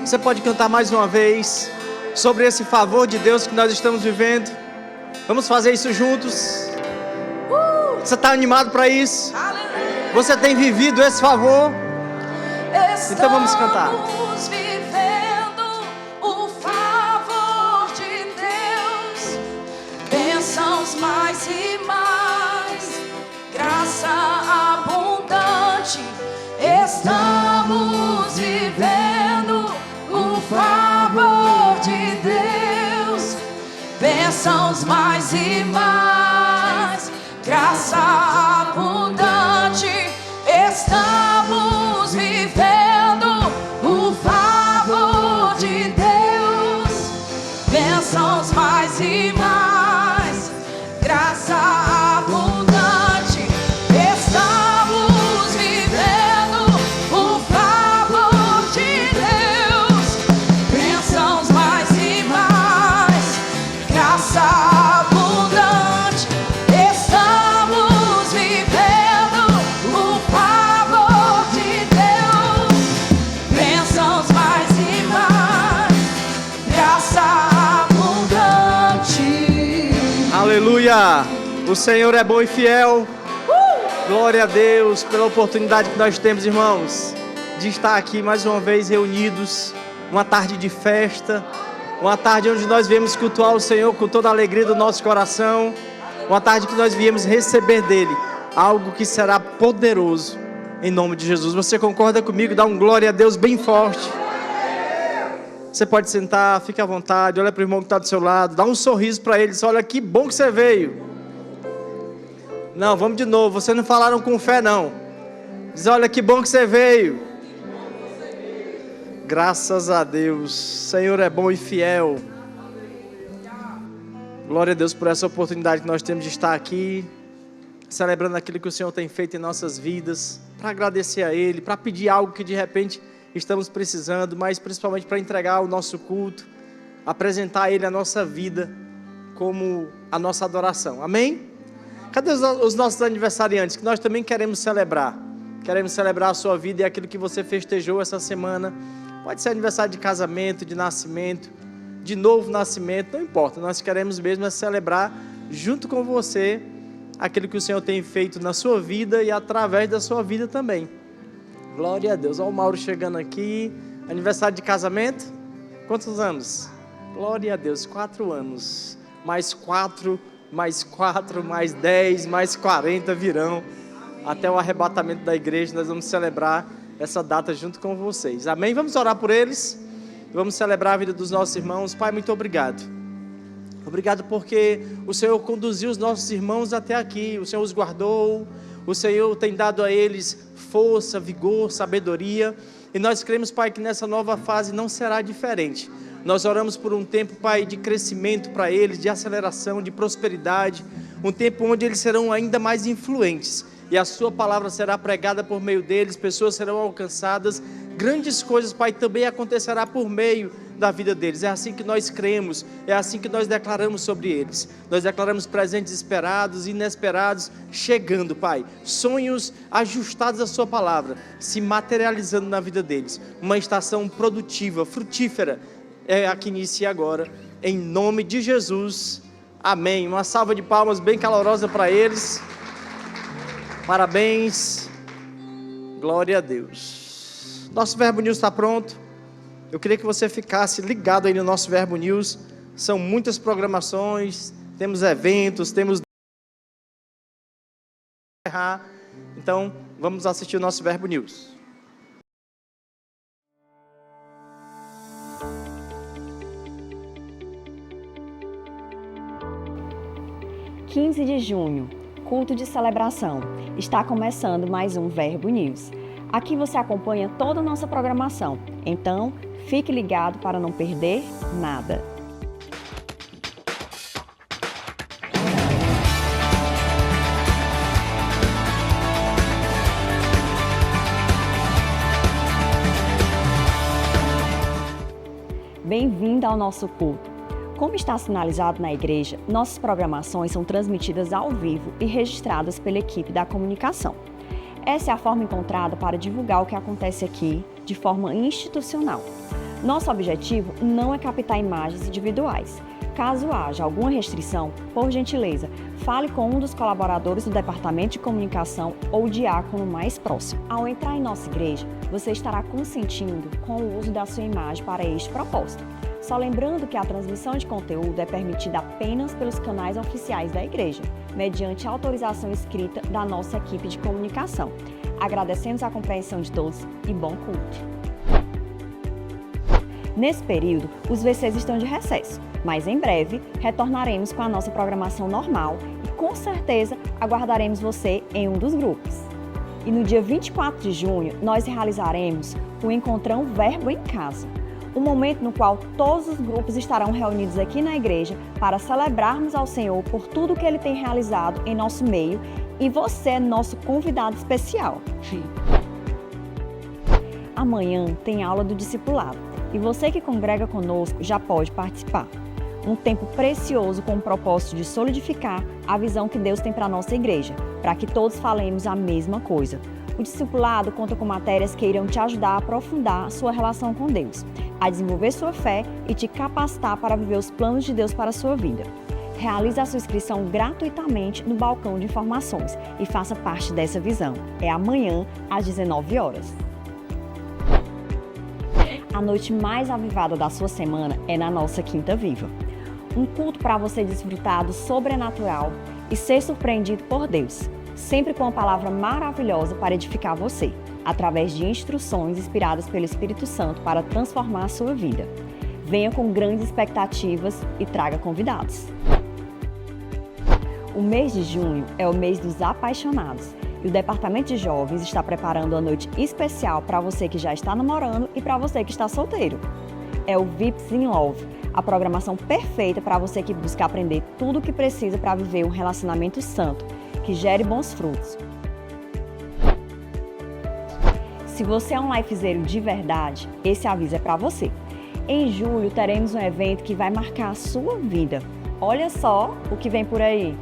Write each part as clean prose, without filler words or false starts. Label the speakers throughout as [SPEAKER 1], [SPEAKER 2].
[SPEAKER 1] Você pode cantar mais uma vez sobre esse favor de Deus que nós estamos vivendo. Vamos fazer isso juntos. Você está animado para isso? Você tem vivido esse favor? Então vamos cantar.
[SPEAKER 2] Estamos vivendo o favor de Deus. Bênçãos mais e mais, graça abundante. Estamos vivendo o favor de Deus. Bênçãos mais e mais, graça abundante. Estamos vivendo o favor de Deus. Bênçãos mais e mais, graça abundante. Estamos vivendo o favor de Deus. Bênçãos mais e mais, graça abundante. Estamos vivendo o favor de Deus. Bênçãos mais e mais, graça abundante.
[SPEAKER 1] Aleluia! O Senhor é bom e fiel. Glória a Deus pela oportunidade que nós temos, irmãos, de estar aqui mais uma vez reunidos. Uma tarde de festa, uma tarde onde nós viemos cultuar o Senhor com toda a alegria do nosso coração. Uma tarde que nós viemos receber dele algo que será poderoso em nome de Jesus. Você concorda comigo? Dá um glória a Deus bem forte. Você pode sentar, fique à vontade. Olha para o irmão que está do seu lado, dá um sorriso para ele. Diz, olha que bom que você veio. Não, vamos de novo. Vocês não falaram com fé, não. Diz, olha que bom que você veio. Graças a Deus. O Senhor é bom e fiel. Glória a Deus por essa oportunidade que nós temos de estar aqui, celebrando aquilo que o Senhor tem feito em nossas vidas, para agradecer a Ele, para pedir algo que de repente estamos precisando, mas principalmente para entregar o nosso culto, apresentar a Ele a nossa vida como a nossa adoração. Amém? Cadê os nossos aniversariantes, que nós também queremos celebrar? Queremos celebrar a sua vida e aquilo que você festejou essa semana. Pode ser aniversário de casamento, de nascimento, de novo nascimento, não importa. Nós queremos mesmo celebrar junto com você aquilo que o Senhor tem feito na sua vida e através da sua vida também. Glória a Deus. Olha o Mauro chegando aqui. Aniversário de casamento? Quantos anos? Glória a Deus, 4 anos. Mais 4, mais 4, mais 10, mais 40 virão. Até o arrebatamento da igreja, nós vamos celebrar essa data junto com vocês. Amém? Vamos orar por eles. Vamos celebrar a vida dos nossos irmãos. Pai, muito obrigado. Obrigado porque o Senhor conduziu os nossos irmãos até aqui. O Senhor os guardou. O Senhor tem dado a eles força, vigor, sabedoria. E nós cremos, Pai, que nessa nova fase não será diferente. Nós oramos por um tempo, Pai, de crescimento para eles, de aceleração, de prosperidade. Um tempo onde eles serão ainda mais influentes. E a sua palavra será pregada por meio deles. Pessoas serão alcançadas. Grandes coisas, Pai, também acontecerá por meio da vida deles. É assim que nós cremos, é assim que nós declaramos sobre eles. Nós declaramos presentes esperados, inesperados, chegando, Pai. Sonhos ajustados à sua palavra, se materializando na vida deles. Uma estação produtiva, frutífera, é a que inicia agora, em nome de Jesus. Amém. Uma salva de palmas bem calorosa para eles. Parabéns. Glória a Deus. Nosso Verbo News está pronto. Eu queria que você ficasse ligado aí no nosso Verbo News. São muitas programações, temos eventos, temos... Então, vamos assistir o nosso Verbo News.
[SPEAKER 3] (15 de junho), culto de celebração. Está começando mais um Verbo News. Aqui você acompanha toda a nossa programação. Então, fique ligado para não perder nada. Bem-vindo ao nosso culto. Como está sinalizado na igreja, nossas programações são transmitidas ao vivo e registradas pela equipe da comunicação. Essa é a forma encontrada para divulgar o que acontece aqui de forma institucional. Nosso objetivo não é captar imagens individuais. Caso haja alguma restrição, por gentileza, fale com um dos colaboradores do Departamento de Comunicação ou diácono mais próximo. Ao entrar em nossa igreja, você estará consentindo com o uso da sua imagem para este propósito. Só lembrando que a transmissão de conteúdo é permitida apenas pelos canais oficiais da igreja, mediante autorização escrita da nossa equipe de comunicação. Agradecemos a compreensão de todos e bom culto! Nesse período, os VCs estão de recesso, mas em breve retornaremos com a nossa programação normal e com certeza aguardaremos você em um dos grupos. E no dia 24 de junho, nós realizaremos o Encontrão Verbo em Casa, um momento no qual todos os grupos estarão reunidos aqui na igreja para celebrarmos ao Senhor por tudo que Ele tem realizado em nosso meio e você é nosso convidado especial. Amanhã tem aula do discipulado. E você que congrega conosco já pode participar. Um tempo precioso com o propósito de solidificar a visão que Deus tem para a nossa igreja, para que todos falemos a mesma coisa. O discipulado conta com matérias que irão te ajudar a aprofundar sua relação com Deus, a desenvolver sua fé e te capacitar para viver os planos de Deus para a sua vida. Realize a sua inscrição gratuitamente no balcão de informações e faça parte dessa visão. É amanhã, às 19 horas. A noite mais avivada da sua semana é na nossa Quinta Viva. Um culto para você desfrutar do sobrenatural e ser surpreendido por Deus, sempre com uma palavra maravilhosa para edificar você, através de instruções inspiradas pelo Espírito Santo para transformar a sua vida. Venha com grandes expectativas e traga convidados. O mês de junho é o mês dos apaixonados. E o Departamento de Jovens está preparando uma noite especial para você que já está namorando e para você que está solteiro. É o VIPs in Love, a programação perfeita para você que busca aprender tudo o que precisa para viver um relacionamento santo, que gere bons frutos. Se você é um lifezeiro de verdade, esse aviso é para você. Em julho teremos um evento que vai marcar a sua vida. Olha só o que vem por aí.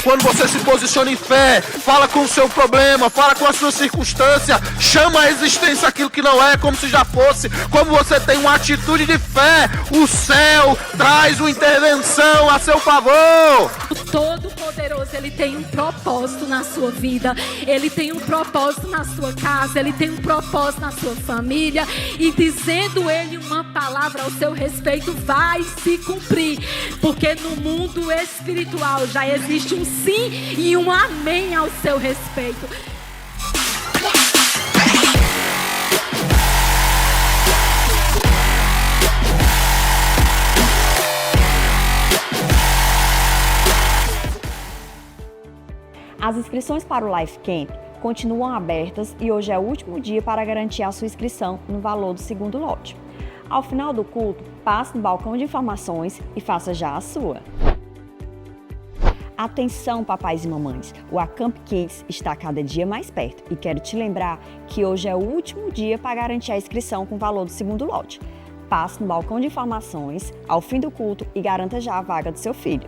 [SPEAKER 4] Quando você se posiciona em fé, fala com o seu problema, fala com a sua circunstância, chama a existência aquilo que não é, como se já fosse. Como você tem uma atitude de fé, o céu traz uma intervenção a seu favor.
[SPEAKER 5] O Todo-Poderoso, Ele tem um propósito na sua vida, Ele tem um propósito na sua casa, Ele tem um propósito na sua família, e dizendo Ele uma palavra ao seu respeito vai se cumprir, porque no mundo espiritual já existe um sim e um amém ao seu respeito.
[SPEAKER 3] As inscrições para o Life Camp continuam abertas e hoje é o último dia para garantir a sua inscrição no valor do segundo lote. Ao final do culto, passe no balcão de informações e faça já a sua. Atenção, papais e mamães, o Acamp Kids está cada dia mais perto e quero te lembrar que hoje é o último dia para garantir a inscrição com o valor do segundo lote. Passe no balcão de informações ao fim do culto e garanta já a vaga do seu filho.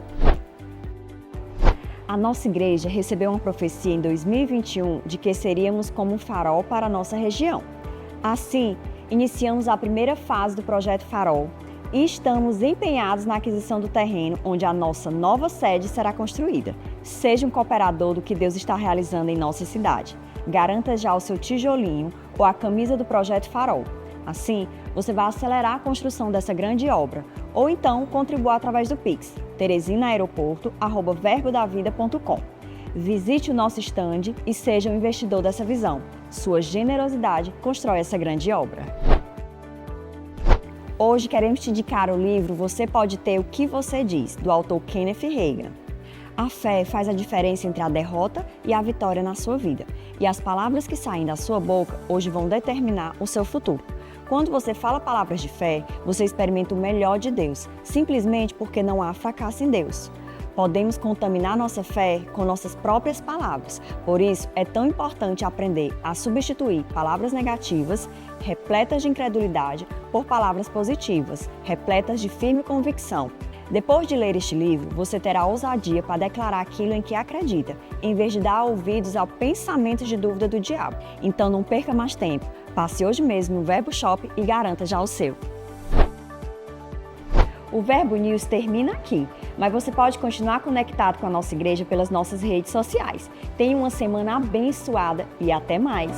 [SPEAKER 3] A nossa igreja recebeu uma profecia em 2021 de que seríamos como um farol para a nossa região. Assim, iniciamos a primeira fase do Projeto Farol e estamos empenhados na aquisição do terreno onde a nossa nova sede será construída. Seja um cooperador do que Deus está realizando em nossa cidade. Garanta já o seu tijolinho ou a camisa do Projeto Farol. Assim, você vai acelerar a construção dessa grande obra, ou então contribua através do Pix, teresinaeroporto@verbodavida.com. Visite o nosso estande e seja um investidor dessa visão. Sua generosidade constrói essa grande obra. Hoje queremos te indicar o livro Você Pode Ter o que Você Diz, do autor Kenneth Reagan. A fé faz a diferença entre a derrota e a vitória na sua vida. E as palavras que saem da sua boca hoje vão determinar o seu futuro. Quando você fala palavras de fé, você experimenta o melhor de Deus, simplesmente porque não há fracasso em Deus. Podemos contaminar nossa fé com nossas próprias palavras. Por isso, é tão importante aprender a substituir palavras negativas, repletas de incredulidade, por palavras positivas, repletas de firme convicção. Depois de ler este livro, você terá ousadia para declarar aquilo em que acredita, em vez de dar ouvidos ao pensamento de dúvida do diabo. Então não perca mais tempo. Passe hoje mesmo no Verbo Shop e garanta já o seu. O Verbo News termina aqui, mas você pode continuar conectado com a nossa igreja pelas nossas redes sociais. Tenha uma semana abençoada e até mais!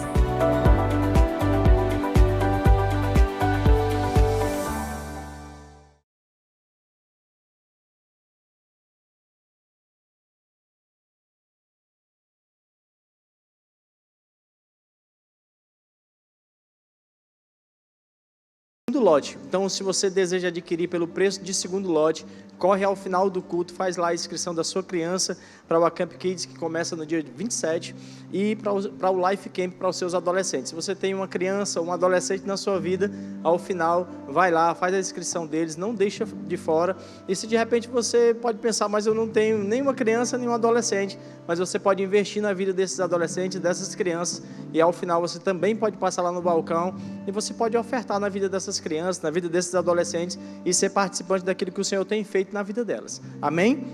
[SPEAKER 1] Segundo lote. Então, se você deseja adquirir pelo preço de segundo lote, corre ao final do culto, faz lá a inscrição da sua criança para o Acamp Kids, que começa no dia 27, e para o Life Camp para os seus adolescentes. Se você tem uma criança ou um adolescente na sua vida, ao final, vai lá, faz a inscrição deles, não deixa de fora. E se de repente você pode pensar, mas eu não tenho nenhuma criança, nenhum adolescente, mas você pode investir na vida desses adolescentes, dessas crianças, e ao final você também pode passar lá no balcão e você pode ofertar na vida dessas crianças, na vida desses adolescentes e ser participante daquilo que o Senhor tem feito na vida delas. Amém?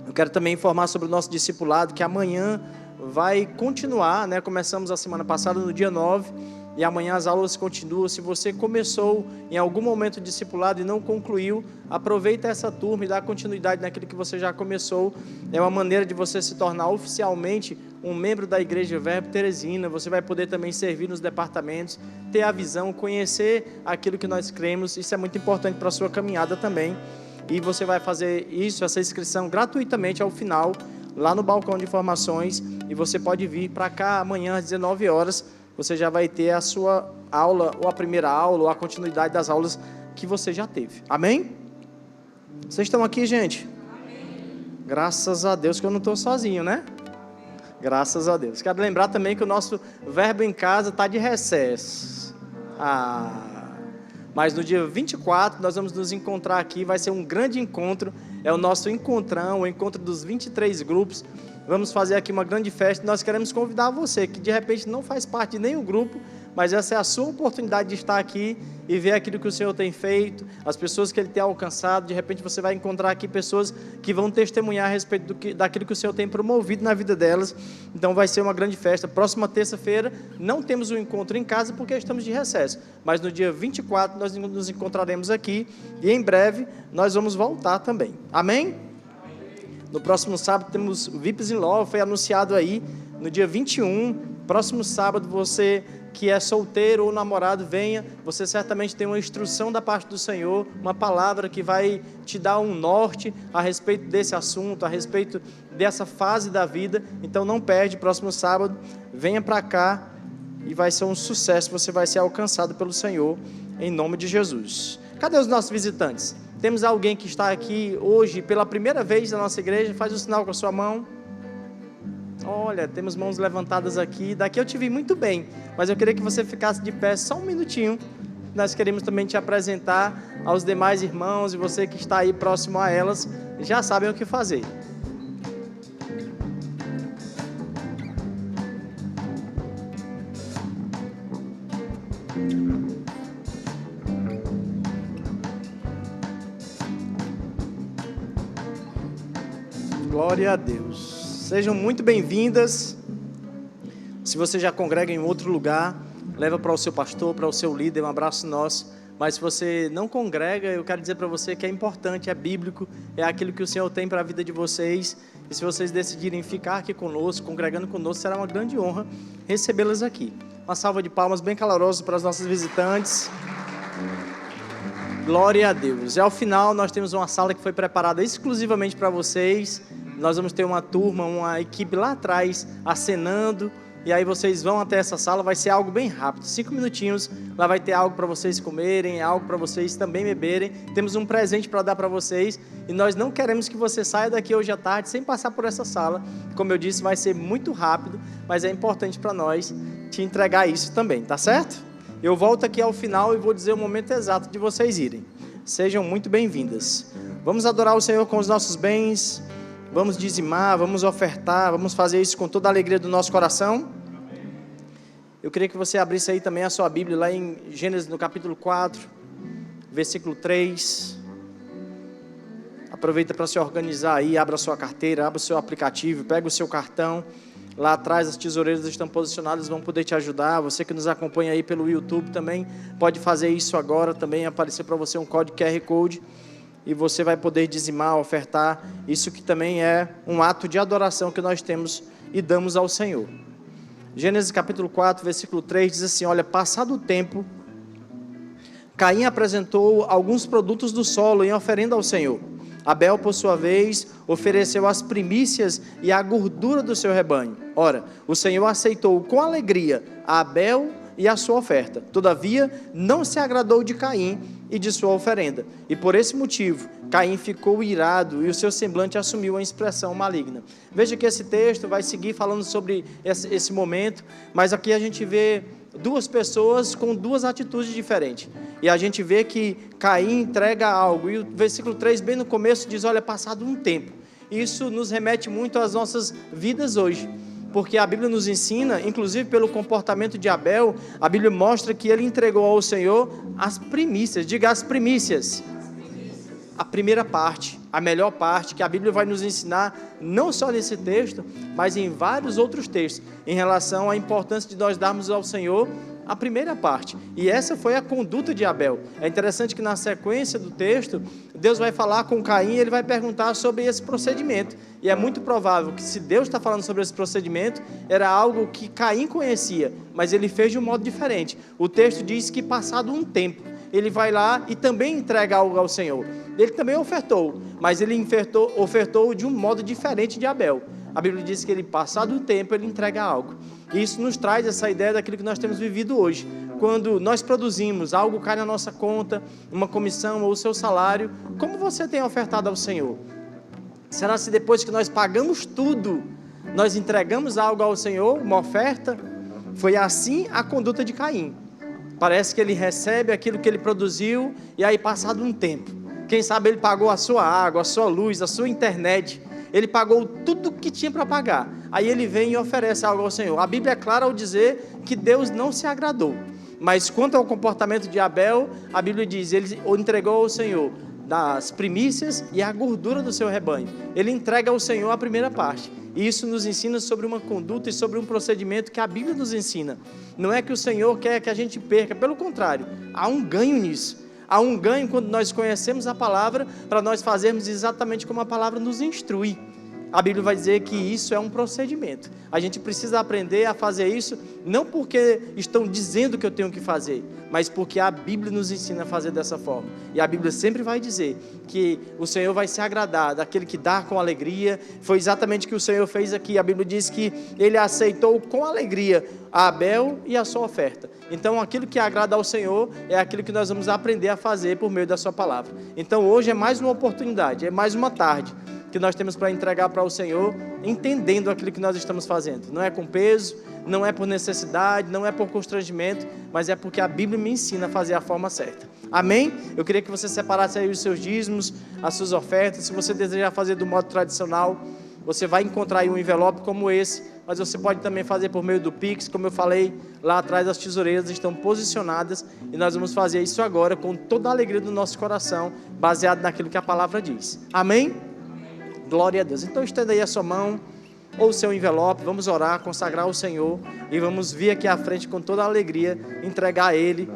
[SPEAKER 1] Eu quero também informar sobre o nosso discipulado, que amanhã vai continuar, né? Começamos a semana passada no dia 9 e amanhã as aulas continuam. Se você começou em algum momento o discipulado e não concluiu, aproveita essa turma e dá continuidade naquilo que você já começou. É uma maneira de você se tornar oficialmente um membro da Igreja Verbo Teresina. Você vai poder também servir nos departamentos, ter a visão, conhecer aquilo que nós cremos. Isso é muito importante para a sua caminhada também. E você vai fazer isso, essa inscrição gratuitamente ao final, lá no balcão de informações. E você pode vir para cá amanhã às 19 horas. Você já vai ter a sua aula, ou a primeira aula, ou a continuidade das aulas que você já teve. Amém? Vocês estão aqui, gente? Amém. Graças a Deus que eu não estou sozinho, né? Graças a Deus. Quero lembrar também que o nosso Verbo em Casa está de recesso. Mas no dia 24 nós vamos nos encontrar aqui, vai ser um grande encontro, é o nosso encontrão, o encontro dos 23 grupos. Vamos fazer aqui uma grande festa e nós queremos convidar você, que de repente não faz parte de nenhum grupo, mas essa é a sua oportunidade de estar aqui e ver aquilo que o Senhor tem feito, as pessoas que Ele tem alcançado. De repente você vai encontrar aqui pessoas que vão testemunhar a respeito daquilo que o Senhor tem promovido na vida delas. Então vai ser uma grande festa. Próxima terça-feira não temos um encontro em casa porque estamos de recesso, mas no dia 24 nós nos encontraremos aqui e em breve nós vamos voltar também. Amém? No próximo sábado temos o VIPs in Law, foi anunciado aí no dia 21. Próximo sábado, você que é solteiro ou namorado, venha. Você certamente tem uma instrução da parte do Senhor, uma palavra que vai te dar um norte a respeito desse assunto, a respeito dessa fase da vida. Então não perde, próximo sábado, venha para cá e vai ser um sucesso. Você vai ser alcançado pelo Senhor, em nome de Jesus. Cadê os nossos visitantes? Temos alguém que está aqui hoje pela primeira vez na nossa igreja? Faz o sinal com a sua mão. Olha, temos mãos levantadas aqui. Daqui eu te vi muito bem, mas eu queria que você ficasse de pé só um minutinho. Nós queremos também te apresentar aos demais irmãos, e você que está aí próximo a elas, já sabem o que fazer. Glória a Deus. Sejam muito bem-vindas. Se você já congrega em outro lugar, leva para o seu pastor, para o seu líder, um abraço nosso. Mas se você não congrega, eu quero dizer para você que é importante, é bíblico, é aquilo que o Senhor tem para a vida de vocês. E se vocês decidirem ficar aqui conosco, congregando conosco, será uma grande honra recebê-las aqui. Uma salva de palmas bem calorosa para os nossos visitantes. Glória a Deus. E ao final nós temos uma sala que foi preparada exclusivamente para vocês. Nós vamos ter uma turma, uma equipe lá atrás acenando. E aí vocês vão até essa sala, vai ser algo bem rápido, 5 minutinhos. Lá vai ter algo para vocês comerem, algo para vocês também beberem. Temos um presente para dar para vocês. E nós não queremos que você saia daqui hoje à tarde sem passar por essa sala. Como eu disse, vai ser muito rápido, mas é importante para nós te entregar isso também, tá certo? Eu volto aqui ao final e vou dizer o momento exato de vocês irem. Sejam muito bem-vindas. Vamos adorar o Senhor com os nossos bens. Vamos dizimar, vamos ofertar, vamos fazer isso com toda a alegria do nosso coração? Eu queria que você abrisse aí também a sua Bíblia, lá em Gênesis, no capítulo 4, versículo 3. Aproveita para se organizar aí, abra a sua carteira, abra o seu aplicativo, pega o seu cartão. Lá atrás as tesoureiras estão posicionadas, vão poder te ajudar. Você que nos acompanha aí pelo YouTube também pode fazer isso agora, também aparecer para você um código QR Code. E você vai poder dizimar, ofertar, isso que também é um ato de adoração que nós temos e damos ao Senhor. Gênesis capítulo 4, versículo 3, diz assim, olha, passado o tempo, Caim apresentou alguns produtos do solo em oferenda ao Senhor. Abel, por sua vez, ofereceu as primícias e a gordura do seu rebanho. Ora, o Senhor aceitou com alegria a Abel e a sua oferta. Todavia, não se agradou de Caim e de sua oferenda. E por esse motivo, Caim ficou irado e o seu semblante assumiu uma expressão maligna. Veja que esse texto vai seguir falando sobre esse momento, mas aqui a gente vê duas pessoas com duas atitudes diferentes. E a gente vê que Caim entrega algo. E o versículo 3, bem no começo, diz, olha, passado um tempo. Isso nos remete muito às nossas vidas hoje. Porque a Bíblia nos ensina, inclusive pelo comportamento de Abel, a Bíblia mostra que ele entregou ao Senhor as primícias. Diga as primícias. A primeira parte, a melhor parte, que a Bíblia vai nos ensinar, não só nesse texto, mas em vários outros textos, em relação à importância de nós darmos ao Senhor a primeira parte. E essa foi a conduta de Abel. É interessante que na sequência do texto, Deus vai falar com Caim e ele vai perguntar sobre esse procedimento. E é muito provável que se Deus está falando sobre esse procedimento, era algo que Caim conhecia, mas ele fez de um modo diferente. O texto diz que passado um tempo, ele vai lá e também entrega algo ao Senhor. Ele também ofertou, mas ele ofertou de um modo diferente de Abel. A Bíblia diz que ele, passado o tempo, ele entrega algo. E isso nos traz essa ideia daquilo que nós temos vivido hoje. Quando nós produzimos, algo cai na nossa conta, uma comissão ou o seu salário, como você tem ofertado ao Senhor? Será se depois que nós pagamos tudo, nós entregamos algo ao Senhor, uma oferta? Foi assim a conduta de Caim. Parece que ele recebe aquilo que ele produziu e aí passado um tempo, quem sabe ele pagou a sua água, a sua luz, a sua internet, ele pagou tudo que tinha para pagar, aí ele vem e oferece algo ao Senhor. A Bíblia é clara ao dizer que Deus não se agradou, mas quanto ao comportamento de Abel, a Bíblia diz, ele entregou ao Senhor das primícias e a gordura do seu rebanho, ele entrega ao Senhor a primeira parte. E isso nos ensina sobre uma conduta e sobre um procedimento que a Bíblia nos ensina. Não é que o Senhor quer que a gente perca, pelo contrário, há um ganho nisso. Há um ganho quando nós conhecemos a palavra, para nós fazermos exatamente como a palavra nos instrui. A Bíblia vai dizer que isso é um procedimento. A gente precisa aprender a fazer isso, não porque estão dizendo que eu tenho que fazer, mas porque a Bíblia nos ensina a fazer dessa forma. E a Bíblia sempre vai dizer que o Senhor vai se agradar daquele que dá com alegria. Foi exatamente o que o Senhor fez aqui. A Bíblia diz que Ele aceitou com alegria a Abel e a sua oferta. Então aquilo que agrada ao Senhor é aquilo que nós vamos aprender a fazer por meio da sua palavra. Então hoje é mais uma oportunidade, é mais uma tarde que nós temos para entregar para o Senhor, entendendo aquilo que nós estamos fazendo. Não é com peso, não é por necessidade, não é por constrangimento, mas é porque a Bíblia me ensina a fazer a forma certa. Amém? Eu queria que você separasse aí os seus dízimos, as suas ofertas. Se você desejar fazer do modo tradicional, você vai encontrar aí um envelope como esse, mas você pode também fazer por meio do Pix, como eu falei, lá atrás as tesoureiras estão posicionadas e nós vamos fazer isso agora com toda a alegria do nosso coração, baseado naquilo que a palavra diz. Amém? Glória a Deus. Então estenda aí a sua mão ou o seu envelope, vamos orar, consagrar ao Senhor e vamos vir aqui à frente com toda a alegria, entregar a Ele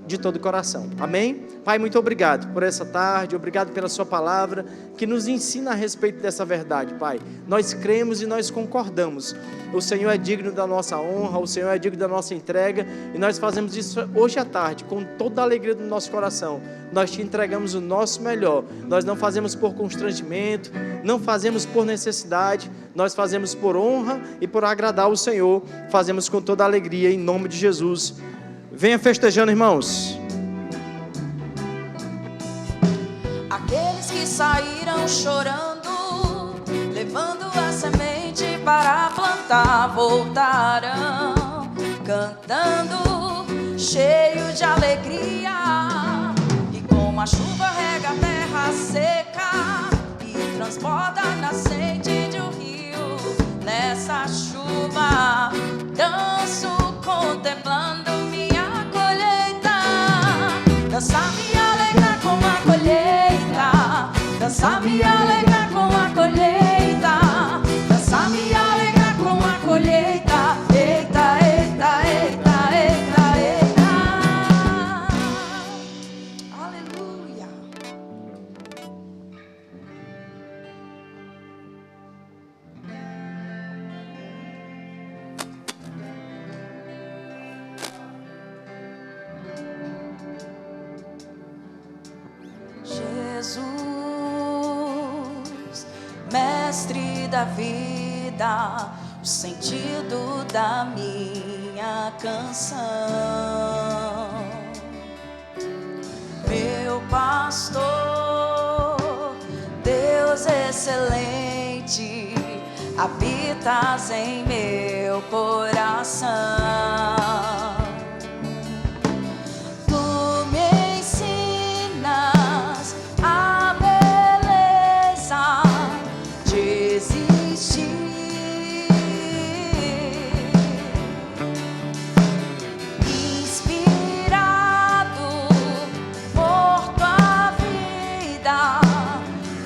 [SPEAKER 1] de todo o coração. Amém? Pai, muito obrigado por essa tarde, obrigado pela sua palavra que nos ensina a respeito dessa verdade, Pai. Nós cremos e nós concordamos. O Senhor é digno da nossa honra, o Senhor é digno da nossa entrega e nós fazemos isso hoje à tarde com toda a alegria do nosso coração. Nós te entregamos o nosso melhor. Nós não fazemos por constrangimento, não fazemos por necessidade, nós fazemos por honra e por agradar o Senhor. Fazemos com toda a alegria em nome de Jesus. Venha festejando, irmãos.
[SPEAKER 2] Aqueles que saíram chorando, levando a semente para plantar, voltarão cantando, cheio de alegria. E como a chuva rega a terra seca e transborda a nascente de um rio. Nessa chuva, danço contemplando minha colheita. Dançar me alegra com a colheita. Dançar me alegra com a colheita. Dançar me alegra com a colheita. Eita, eita, eita, eita, eita. Aleluia. Jesus, mestre da vida, o sentido da minha canção, meu pastor, Deus excelente, habitas em meu coração. Tu me ensinas a beleza de existir, inspirado por tua vida,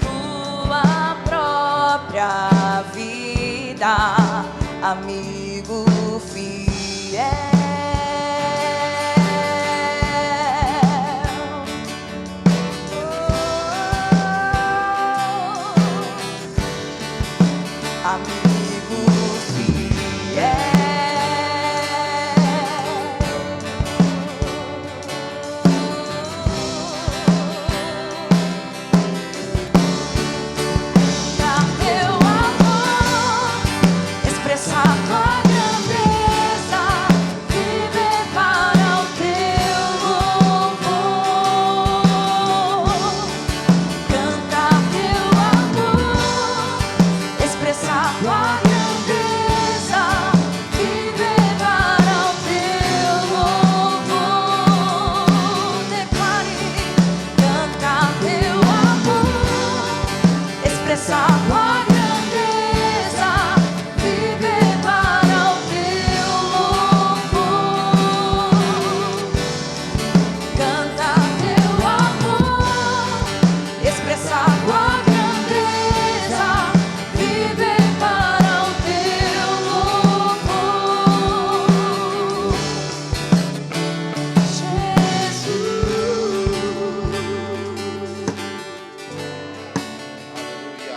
[SPEAKER 2] tua própria vida, amigo fiel. Amigo fiel. Dar teu amor, expressar tua grandeza, viver para o teu louvor. Cantar teu amor, expressar tua grandeza, viver para o teu louvor. Declare, cantar teu amor, expressar tua grandeza, viver para o teu louvor. Cantar teu amor, expressar tua grandeza, viver para o teu louvor.
[SPEAKER 4] Aleluia.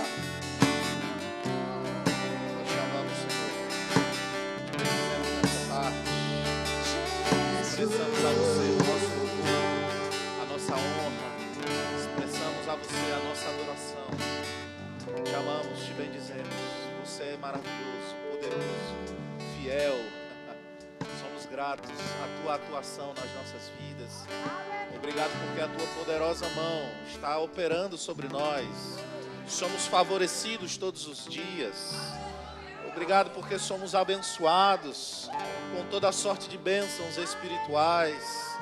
[SPEAKER 4] Nós chamamos, Senhor. Dizemos nessa tarde. Expressamos a você o nosso louvor, a nossa honra. Expressamos a você a nossa adoração. Te amamos, te bendizemos. Você é maravilhoso, poderoso, fiel. Somos gratos à tua atuação nas nossas vidas. Obrigado porque a tua poderosa mão está operando sobre nós. Somos favorecidos todos os dias. Obrigado porque somos abençoados com toda sorte de bênçãos espirituais.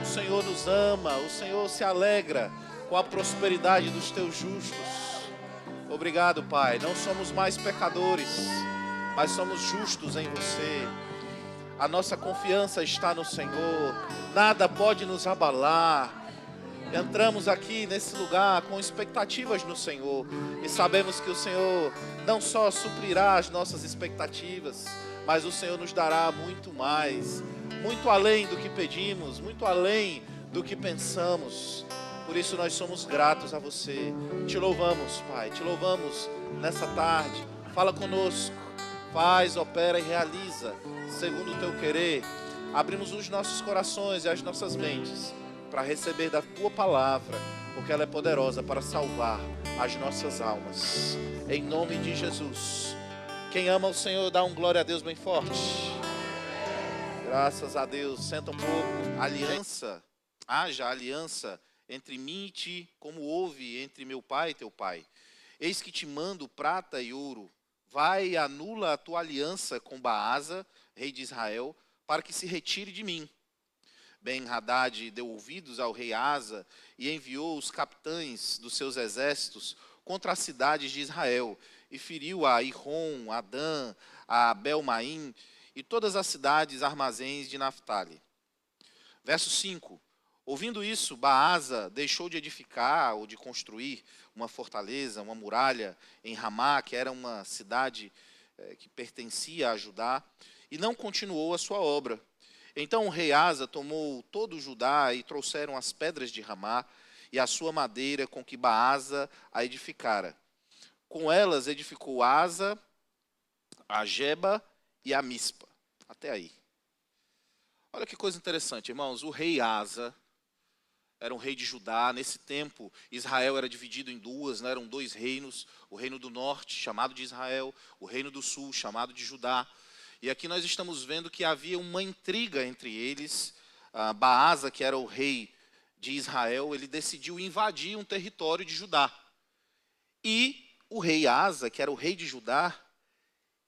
[SPEAKER 4] O Senhor nos ama, o Senhor se alegra com a prosperidade dos teus justos. Obrigado, Pai. Não somos mais pecadores, mas somos justos em você. A nossa confiança está no Senhor. Nada pode nos abalar. Entramos aqui nesse lugar com expectativas no Senhor. E sabemos que o Senhor não só suprirá as nossas expectativas, mas o Senhor nos dará muito mais. Muito além do que pedimos, muito além do que pensamos. Por isso nós somos gratos a você. Te louvamos, Pai. Te louvamos nessa tarde. Fala conosco. Faz, opera e realiza segundo o teu querer. Abrimos os nossos corações e as nossas mentes para receber da tua palavra, porque ela é poderosa para salvar as nossas almas. Em nome de Jesus. Quem ama o Senhor, dá um glória a Deus bem forte. Graças a Deus. Senta um pouco. Aliança. Haja aliança entre mim e ti, como houve entre meu pai e teu pai. Eis que te mando prata e ouro. Vai e anula a tua aliança com Baasa, rei de Israel, para que se retire de mim. Ben-Hadad deu ouvidos ao rei Asa e enviou os capitães dos seus exércitos contra as cidades de Israel, e feriu a Irom, a Dan, a Belmaim, e todas as cidades armazéns de Naftali. Verso 5. Ouvindo isso, Baasa deixou de edificar ou de construir uma fortaleza, uma muralha em Ramá, que era uma cidade que pertencia a Judá, e não continuou a sua obra. Então o rei Asa tomou todo o Judá e trouxeram as pedras de Ramá e a sua madeira com que Baasa a edificara. Com elas edificou Asa, a Geba e a Mispa. Até aí. Olha que coisa interessante, irmãos. O rei Asa era um rei de Judá. Nesse tempo, Israel era dividido em duas, né? Eram dois reinos. O reino do norte, chamado de Israel. O reino do sul, chamado de Judá. E aqui nós estamos vendo que havia uma intriga entre eles. Baasa, que era o rei de Israel, ele decidiu invadir um território de Judá. E o rei Asa, que era o rei de Judá,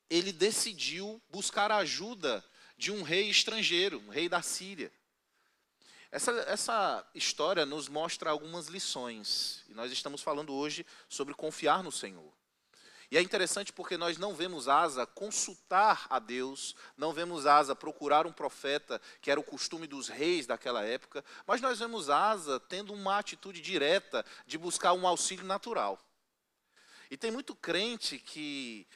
[SPEAKER 4] ele decidiu buscar a ajuda de um rei estrangeiro, um rei da Síria. Essa história nos mostra algumas lições. E nós estamos falando hoje sobre confiar no Senhor. E é interessante porque nós não vemos Asa consultar a Deus, não vemos Asa procurar um profeta, que era o costume dos reis daquela época, mas nós vemos Asa tendo uma atitude direta de buscar um auxílio natural. E tem muito crente que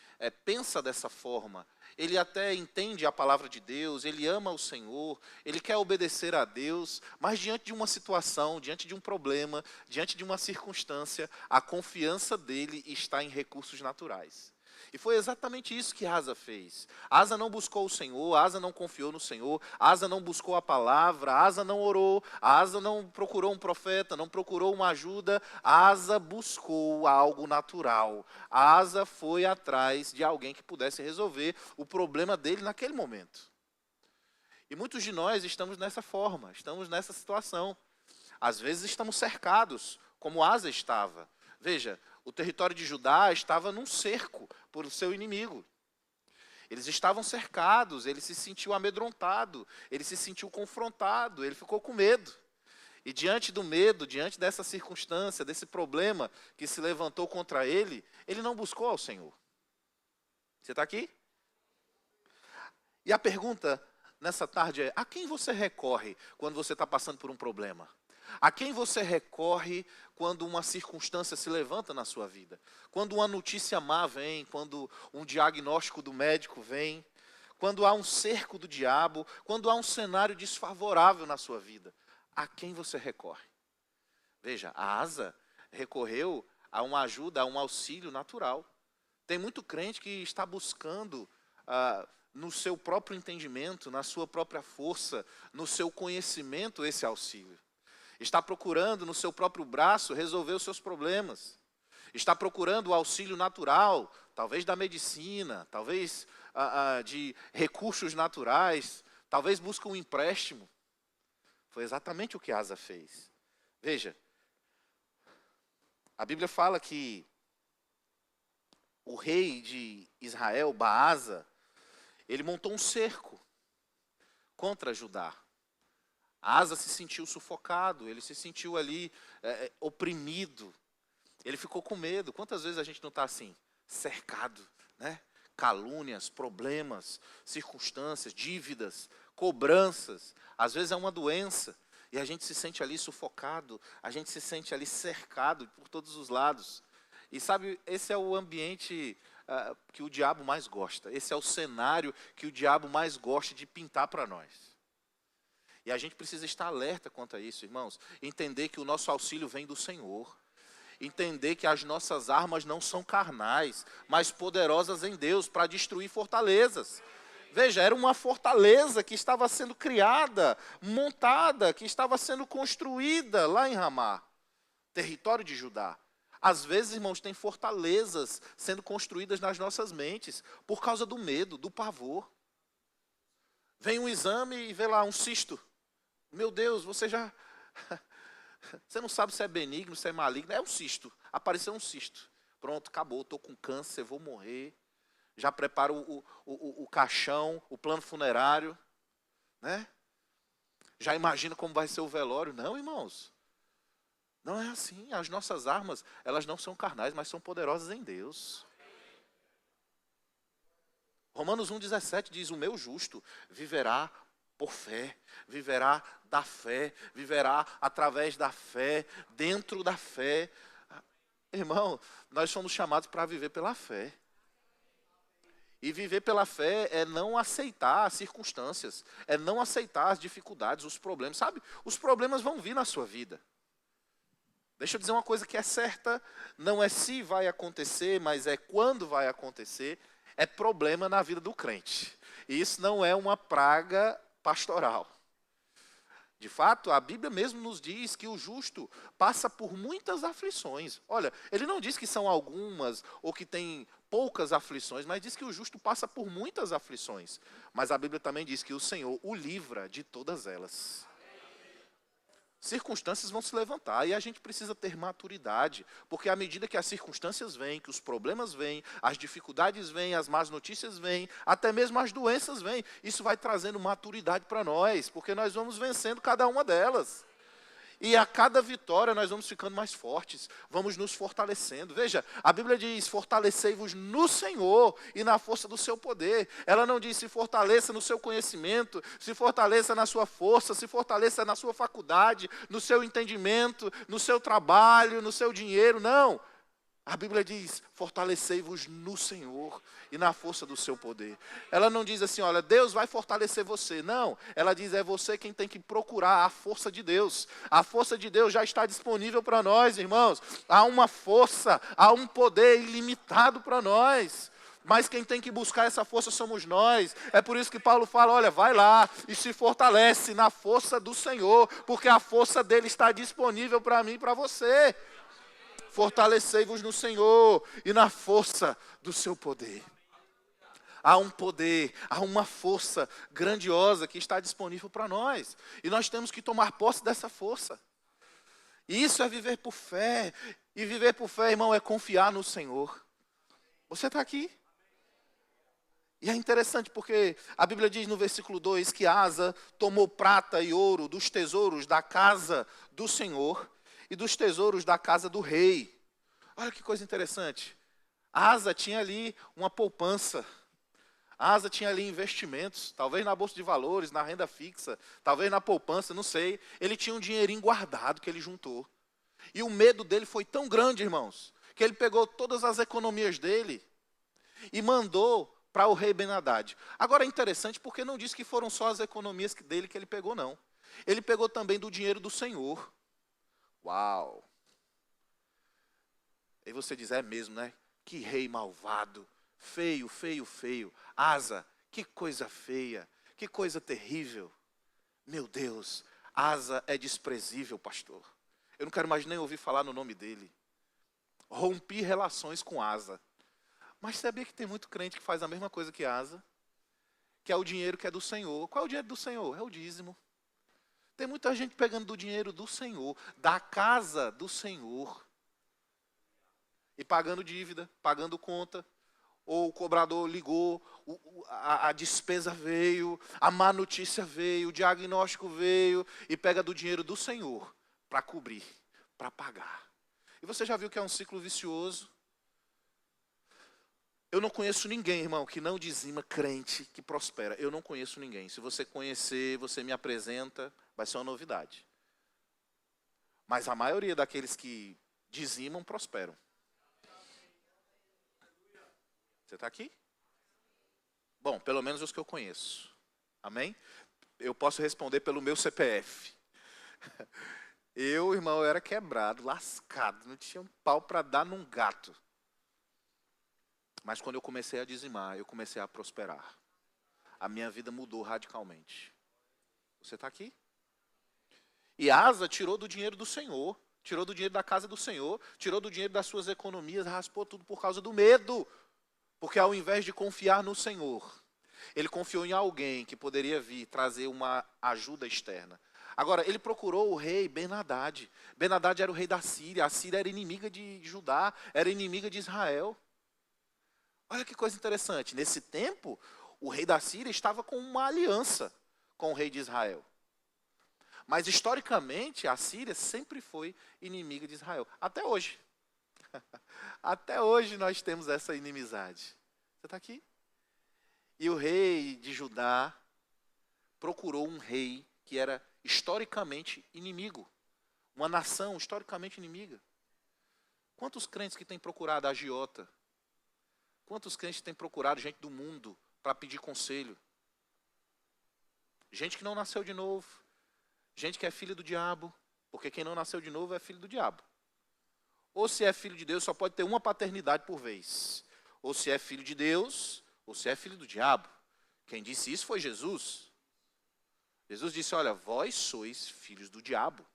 [SPEAKER 4] pensa dessa forma. Ele até entende a palavra de Deus, ele ama o Senhor, ele quer obedecer a Deus, mas diante de uma situação, diante de um problema, diante de uma circunstância, a confiança dele está em recursos naturais. E foi exatamente isso que Asa fez. Asa não buscou o Senhor, Asa não confiou no Senhor, Asa não buscou a palavra, Asa não orou, Asa não procurou um profeta, não procurou uma ajuda, Asa buscou algo natural. Asa foi atrás de alguém que pudesse resolver o problema dele naquele momento. E muitos de nós estamos nessa forma, estamos nessa situação. Às vezes estamos cercados, como Asa estava. Veja, o território de Judá estava num cerco por seu inimigo. Eles estavam cercados, ele se sentiu amedrontado, ele se sentiu confrontado, ele ficou com medo. E diante do medo, diante dessa circunstância, desse problema que se levantou contra ele, ele não buscou ao Senhor. Você está aqui? E a pergunta nessa tarde é: a quem você recorre quando você está passando por um problema? A quem você recorre quando uma circunstância se levanta na sua vida? Quando uma notícia má vem, quando um diagnóstico do médico vem, quando há um cerco do diabo, quando há um cenário desfavorável na sua vida, a quem você recorre? Veja, a Asa recorreu a uma ajuda, a um auxílio natural. Tem muito crente que está buscando no seu próprio entendimento, na sua própria força, no seu conhecimento esse auxílio. Está procurando no seu próprio braço resolver os seus problemas. Está procurando o auxílio natural, talvez da medicina, talvez de recursos naturais, talvez busca um empréstimo. Foi exatamente o que Asa fez. Veja, a Bíblia fala que o rei de Israel, Baasa, ele montou um cerco contra Judá. Asa se sentiu sufocado, ele se sentiu ali oprimido, ele ficou com medo. Quantas vezes a gente não está assim, cercado, né? Calúnias, problemas, circunstâncias, dívidas, cobranças, às vezes é uma doença, e a gente se sente ali sufocado, a gente se sente ali cercado por todos os lados. E sabe, esse é o ambiente que o diabo mais gosta, esse é o cenário que o diabo mais gosta de pintar para nós. E a gente precisa estar alerta quanto a isso, irmãos. Entender que o nosso auxílio vem do Senhor. Entender que as nossas armas não são carnais, mas poderosas em Deus para destruir fortalezas. Veja, era uma fortaleza que estava sendo criada, montada, que estava sendo construída lá em Ramá, território de Judá. Às vezes, irmãos, tem fortalezas sendo construídas nas nossas mentes por causa do medo, do pavor. Vem um exame e vê lá um cisto. Meu Deus, você não sabe se é benigno, se é maligno. É um cisto. Apareceu um cisto. Pronto, acabou. Estou com câncer, vou morrer. Já preparo o caixão, o plano funerário. Né? Já imagina como vai ser o velório. Não, irmãos. Não é assim. As nossas armas, elas não são carnais, mas são poderosas em Deus. Romanos 1,17 diz: o meu justo viverá por fé, viverá da fé, viverá através da fé, dentro da fé. Irmão, nós somos chamados para viver pela fé. E viver pela fé é não aceitar as circunstâncias, é não aceitar as dificuldades, os problemas. Sabe, os problemas vão vir na sua vida. Deixa eu dizer uma coisa que é certa, não é se vai acontecer, mas é quando vai acontecer. É problema na vida do crente. E isso não é uma praga pastoral. De fato, a Bíblia mesmo nos diz que o justo passa por muitas aflições. Olha, ele não diz que são algumas ou que tem poucas aflições, mas diz que o justo passa por muitas aflições. Mas a Bíblia também diz que o Senhor o livra de todas elas. Circunstâncias vão se levantar e a gente precisa ter maturidade, porque à medida que as circunstâncias vêm, que os problemas vêm, as dificuldades vêm, as más notícias vêm, até mesmo as doenças vêm, isso vai trazendo maturidade para nós, porque nós vamos vencendo cada uma delas. E a cada vitória nós vamos ficando mais fortes, vamos nos fortalecendo. Veja, a Bíblia diz: fortalecei-vos no Senhor e na força do seu poder. Ela não diz se fortaleça no seu conhecimento, se fortaleça na sua força, se fortaleça na sua faculdade, no seu entendimento, no seu trabalho, no seu dinheiro. Não. A Bíblia diz: fortalecei-vos no Senhor e na força do seu poder. Ela não diz assim: olha, Deus vai fortalecer você. Não, ela diz: é você quem tem que procurar a força de Deus. A força de Deus já está disponível para nós, irmãos. Há uma força, há um poder ilimitado para nós. Mas quem tem que buscar essa força somos nós. É por isso que Paulo fala: olha, vai lá e se fortalece na força do Senhor, porque a força dele está disponível para mim e para você. Fortalecei-vos no Senhor e na força do seu poder. Há um poder, há uma força grandiosa que está disponível para nós. E nós temos que tomar posse dessa força. E isso é viver por fé. E viver por fé, irmão, é confiar no Senhor. Você está aqui? E é interessante porque a Bíblia diz no versículo 2 que Asa tomou prata e ouro dos tesouros da casa do Senhor e dos tesouros da casa do rei. Olha que coisa interessante. Asa tinha ali uma poupança. Asa tinha ali investimentos, talvez na bolsa de valores, na renda fixa, talvez na poupança, não sei. Ele tinha um dinheirinho guardado que ele juntou. E o medo dele foi tão grande, irmãos, que ele pegou todas as economias dele e mandou para o rei Ben-Hadad. Agora é interessante porque não diz que foram só as economias dele que ele pegou, não. Ele pegou também do dinheiro do Senhor. Uau! Aí você diz: é mesmo, né? Que rei malvado, feio, feio, feio. Asa, que coisa feia, que coisa terrível. Meu Deus, Asa é desprezível, pastor. Eu não quero mais nem ouvir falar no nome dele. Rompi relações com Asa. Mas sabia que tem muito crente que faz a mesma coisa que Asa? Que é o dinheiro que é do Senhor. Qual é o dinheiro do Senhor? É o dízimo. Tem muita gente pegando do dinheiro do Senhor, da casa do Senhor, e pagando dívida, pagando conta. Ou o cobrador ligou, a despesa veio, a má notícia veio, o diagnóstico veio, e pega do dinheiro do Senhor para cobrir, para pagar. E você já viu que é um ciclo vicioso? Eu não conheço ninguém, irmão, que não dizima crente que prospera. Eu não conheço ninguém. Se você conhecer, você me apresenta, vai ser uma novidade. Mas a maioria daqueles que dizimam prosperam. Você está aqui? Bom, pelo menos os que eu conheço. Amém? Eu posso responder pelo meu CPF. Eu, irmão, eu era quebrado, lascado. Não tinha um pau para dar num gato. Mas quando eu comecei a dizimar, eu comecei a prosperar. A minha vida mudou radicalmente. Você está aqui? E Asa tirou do dinheiro do Senhor, tirou do dinheiro da casa do Senhor, tirou do dinheiro das suas economias, raspou tudo por causa do medo. Porque ao invés de confiar no Senhor, ele confiou em alguém que poderia vir trazer uma ajuda externa. Agora, ele procurou o rei Ben-Hadad. Ben-Hadad era o rei da Síria. A Síria era inimiga de Judá, era inimiga de Israel. Olha que coisa interessante. Nesse tempo, o rei da Síria estava com uma aliança com o rei de Israel. Mas, historicamente, a Síria sempre foi inimiga de Israel. Até hoje. Até hoje nós temos essa inimizade. Você está aqui? E o rei de Judá procurou um rei que era historicamente inimigo. Uma nação historicamente inimiga. Quantos crentes que têm procurado a agiota? Quantos crentes têm procurado gente do mundo para pedir conselho? Gente que não nasceu de novo. Gente que é filho do diabo. Porque quem não nasceu de novo é filho do diabo. Ou se é filho de Deus, só pode ter uma paternidade por vez. Ou se é filho de Deus, ou se é filho do diabo. Quem disse isso foi Jesus. Jesus disse, olha, vós sois filhos do diabo.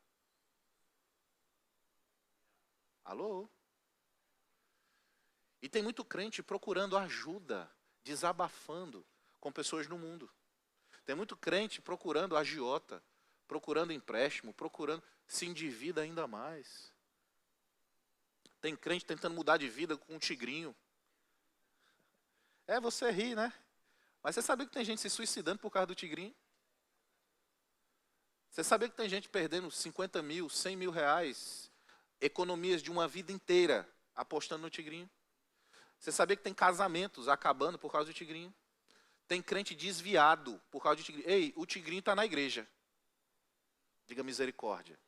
[SPEAKER 4] Alô? E tem muito crente procurando ajuda, desabafando com pessoas no mundo. Tem muito crente procurando agiota, procurando empréstimo, procurando se endivida ainda mais. Tem crente tentando mudar de vida com um tigrinho. Você ri, né? Mas você sabia que tem gente se suicidando por causa do tigrinho? Você sabia que tem gente perdendo 50 mil, 100 mil reais, economias de uma vida inteira, apostando no tigrinho? Você sabia que tem casamentos acabando por causa do tigrinho? Tem crente desviado por causa do tigrinho. Ei, o tigrinho está na igreja. Diga misericórdia.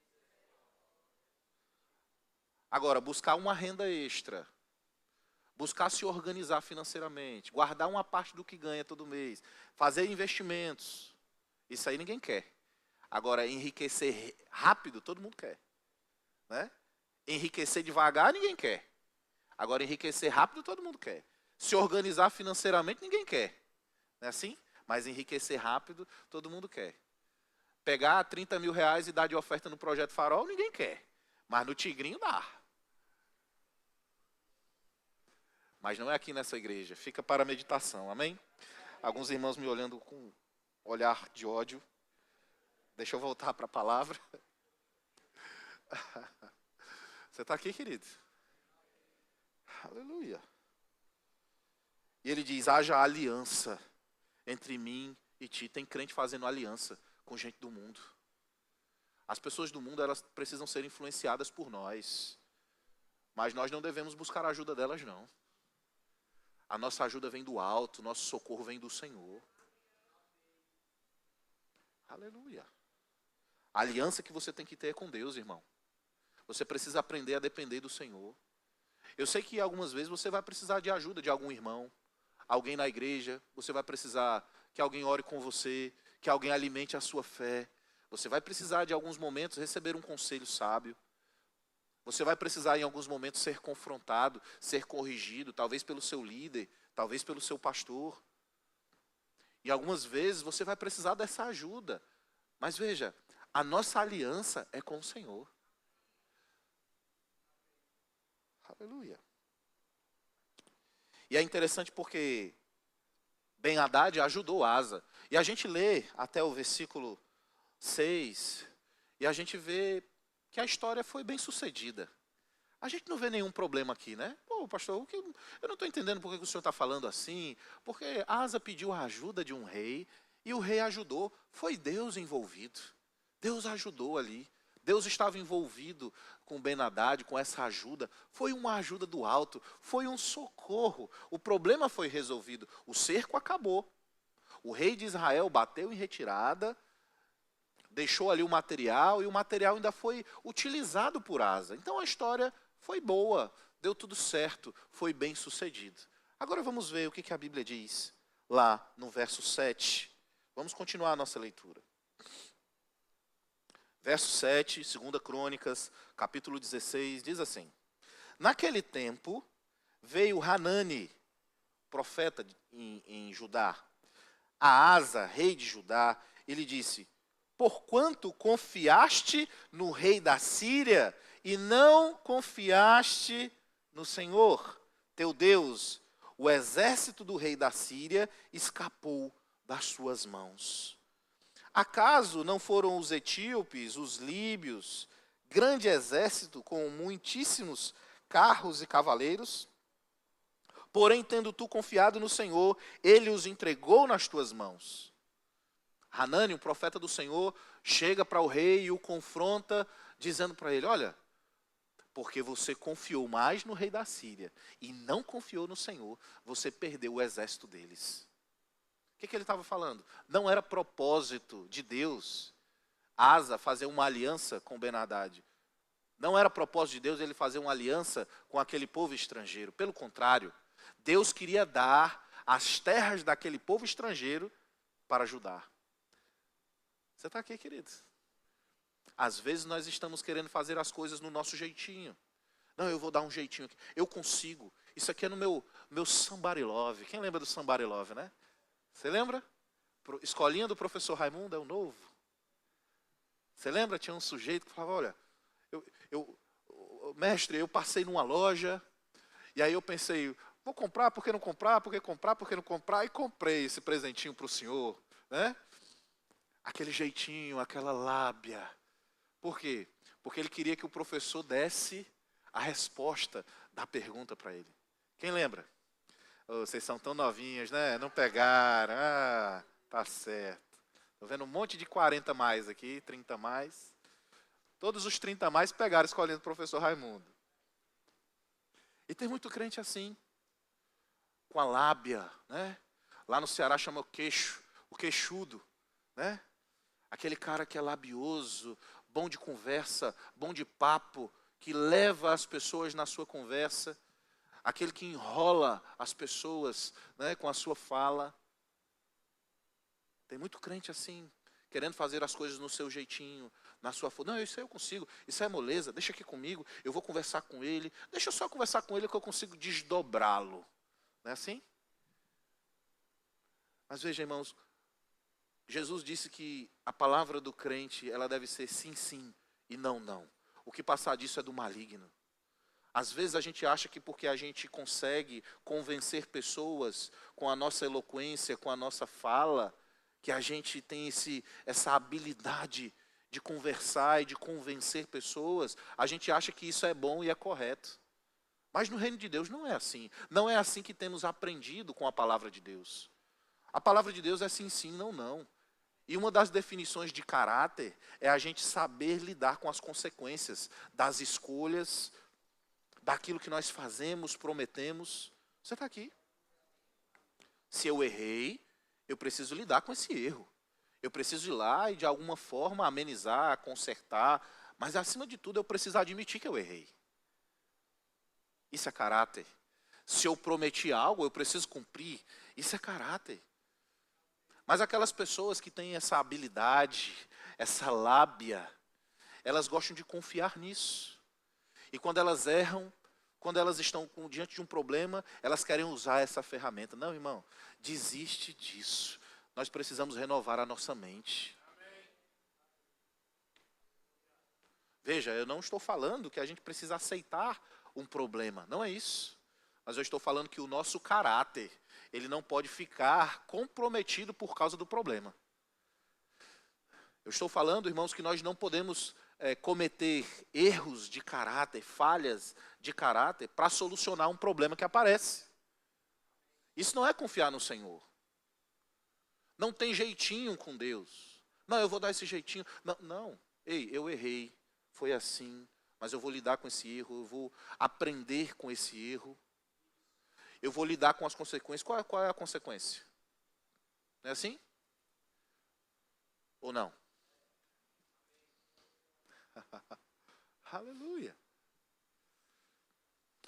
[SPEAKER 4] Agora, buscar uma renda extra, buscar se organizar financeiramente, guardar uma parte do que ganha todo mês, fazer investimentos, isso aí ninguém quer. Agora, enriquecer rápido, todo mundo quer. Né? Enriquecer devagar, ninguém quer. Agora, enriquecer rápido, todo mundo quer. Se organizar financeiramente, ninguém quer. Não é assim? Mas enriquecer rápido, todo mundo quer. Pegar 30 mil reais e dar de oferta no Projeto Farol, ninguém quer. Mas no Tigrinho dá. Mas não é aqui nessa igreja. Fica para a meditação, amém? Alguns irmãos me olhando com olhar de ódio. Deixa eu voltar para a palavra. Você está aqui, querido? Aleluia. E ele diz, haja aliança entre mim e ti. Tem crente fazendo aliança com gente do mundo. As pessoas do mundo, elas precisam ser influenciadas por nós. Mas nós não devemos buscar a ajuda delas, não. A nossa ajuda vem do alto, nosso socorro vem do Senhor. Aleluia. A aliança que você tem que ter é com Deus, irmão. Você precisa aprender a depender do Senhor. Eu sei que algumas vezes você vai precisar de ajuda de algum irmão, alguém na igreja, você vai precisar que alguém ore com você, que alguém alimente a sua fé. Você vai precisar de alguns momentos receber um conselho sábio. Você vai precisar em alguns momentos ser confrontado, ser corrigido, talvez pelo seu líder, talvez pelo seu pastor. E algumas vezes você vai precisar dessa ajuda. Mas veja, a nossa aliança é com o Senhor. Aleluia. E é interessante porque Ben-Hadad ajudou Asa. E a gente lê até o versículo 6, e a gente vê que a história foi bem sucedida. A gente não vê nenhum problema aqui, né? Pô, pastor, eu não estou entendendo por que o senhor está falando assim. Porque Asa pediu a ajuda de um rei, e o rei ajudou. Foi Deus envolvido. Deus ajudou ali. Deus estava envolvido com Ben-Hadad, com essa ajuda. Foi uma ajuda do alto, foi um socorro. O problema foi resolvido. O cerco acabou. O rei de Israel bateu em retirada, deixou ali o material, e o material ainda foi utilizado por Asa. Então a história foi boa, deu tudo certo, foi bem sucedido. Agora vamos ver o que a Bíblia diz lá no verso 7. Vamos continuar a nossa leitura. Verso 7, 2 Crônicas, capítulo 16, diz assim: naquele tempo veio Hanani, profeta em Judá, a Asa, rei de Judá, e lhe disse: porquanto confiaste no rei da Síria e não confiaste no Senhor, teu Deus, o exército do rei da Síria escapou das suas mãos. Acaso não foram os etíopes, os líbios, grande exército com muitíssimos carros e cavaleiros? Porém, tendo tu confiado no Senhor, ele os entregou nas tuas mãos. Hanani, um profeta do Senhor, chega para o rei e o confronta, dizendo para ele, olha, porque você confiou mais no rei da Síria e não confiou no Senhor, você perdeu o exército deles. O que ele estava falando? Não era propósito de Deus, Asa, fazer uma aliança com Ben-Hadad. Não era propósito de Deus ele fazer uma aliança com aquele povo estrangeiro. Pelo contrário, Deus queria dar as terras daquele povo estrangeiro para ajudar. Você está aqui, querido? Às vezes nós estamos querendo fazer as coisas no nosso jeitinho. Não, eu vou dar um jeitinho aqui. Eu consigo. Isso aqui é no meu somebody love. Quem lembra do somebody love, né? Você lembra? Escolinha do professor Raimundo é o novo. Você lembra? Tinha um sujeito que falava, olha, mestre, eu passei numa loja, e aí eu pensei, vou comprar, por que não comprar, por que comprar, por que não comprar, e comprei esse presentinho para o senhor, né? Aquele jeitinho, aquela lábia. Por quê? Porque ele queria que o professor desse a resposta da pergunta para ele. Quem lembra? Oh, vocês são tão novinhos, né? Não pegaram. Ah, tá certo. Estou vendo um monte de 40 mais aqui, 30 mais. Todos os 30 mais pegaram a escolinha do professor Raimundo. E tem muito crente assim, com a lábia, né? Lá no Ceará chama o queixo, o queixudo, né? Aquele cara que é labioso, bom de conversa, bom de papo, que leva as pessoas na sua conversa, aquele que enrola as pessoas, né, com a sua fala. Tem muito crente assim, querendo fazer as coisas no seu jeitinho, na sua força. Não, isso aí eu consigo, isso é moleza, deixa aqui comigo, eu vou conversar com ele, deixa eu só conversar com ele que eu consigo desdobrá-lo. Não é assim? Mas veja, irmãos, Jesus disse que a palavra do crente, ela deve ser sim, sim e não, não. O que passar disso é do maligno. Às vezes a gente acha que porque a gente consegue convencer pessoas com a nossa eloquência, com a nossa fala, que a gente tem essa habilidade de conversar e de convencer pessoas, a gente acha que isso é bom e é correto. Mas no reino de Deus não é assim. Não é assim que temos aprendido com a palavra de Deus. A palavra de Deus é sim, sim, não, não. E uma das definições de caráter é a gente saber lidar com as consequências das escolhas, daquilo que nós fazemos, prometemos. Você está aqui. Se eu errei, eu preciso lidar com esse erro. Eu preciso ir lá e de alguma forma amenizar, consertar, mas acima de tudo eu preciso admitir que eu errei. Isso é caráter. Se eu prometi algo, eu preciso cumprir. Isso é caráter. Mas aquelas pessoas que têm essa habilidade, essa lábia, elas gostam de confiar nisso. E quando elas erram, quando elas estão diante de um problema, elas querem usar essa ferramenta. Não, irmão, desiste disso. Nós precisamos renovar a nossa mente. Veja, eu não estou falando que a gente precisa aceitar um problema. Não é isso. Mas eu estou falando que o nosso caráter, ele não pode ficar comprometido por causa do problema. Eu estou falando, irmãos, que nós não podemos cometer erros de caráter, falhas de caráter, para solucionar um problema que aparece. Isso não é confiar no Senhor. Não tem jeitinho com Deus. Não, eu vou dar esse jeitinho. Não, não. Ei, eu errei, foi assim, mas eu vou lidar com esse erro, eu vou aprender com esse erro. Eu vou lidar com as consequências. Qual é a consequência? Não é assim? Ou não? Aleluia.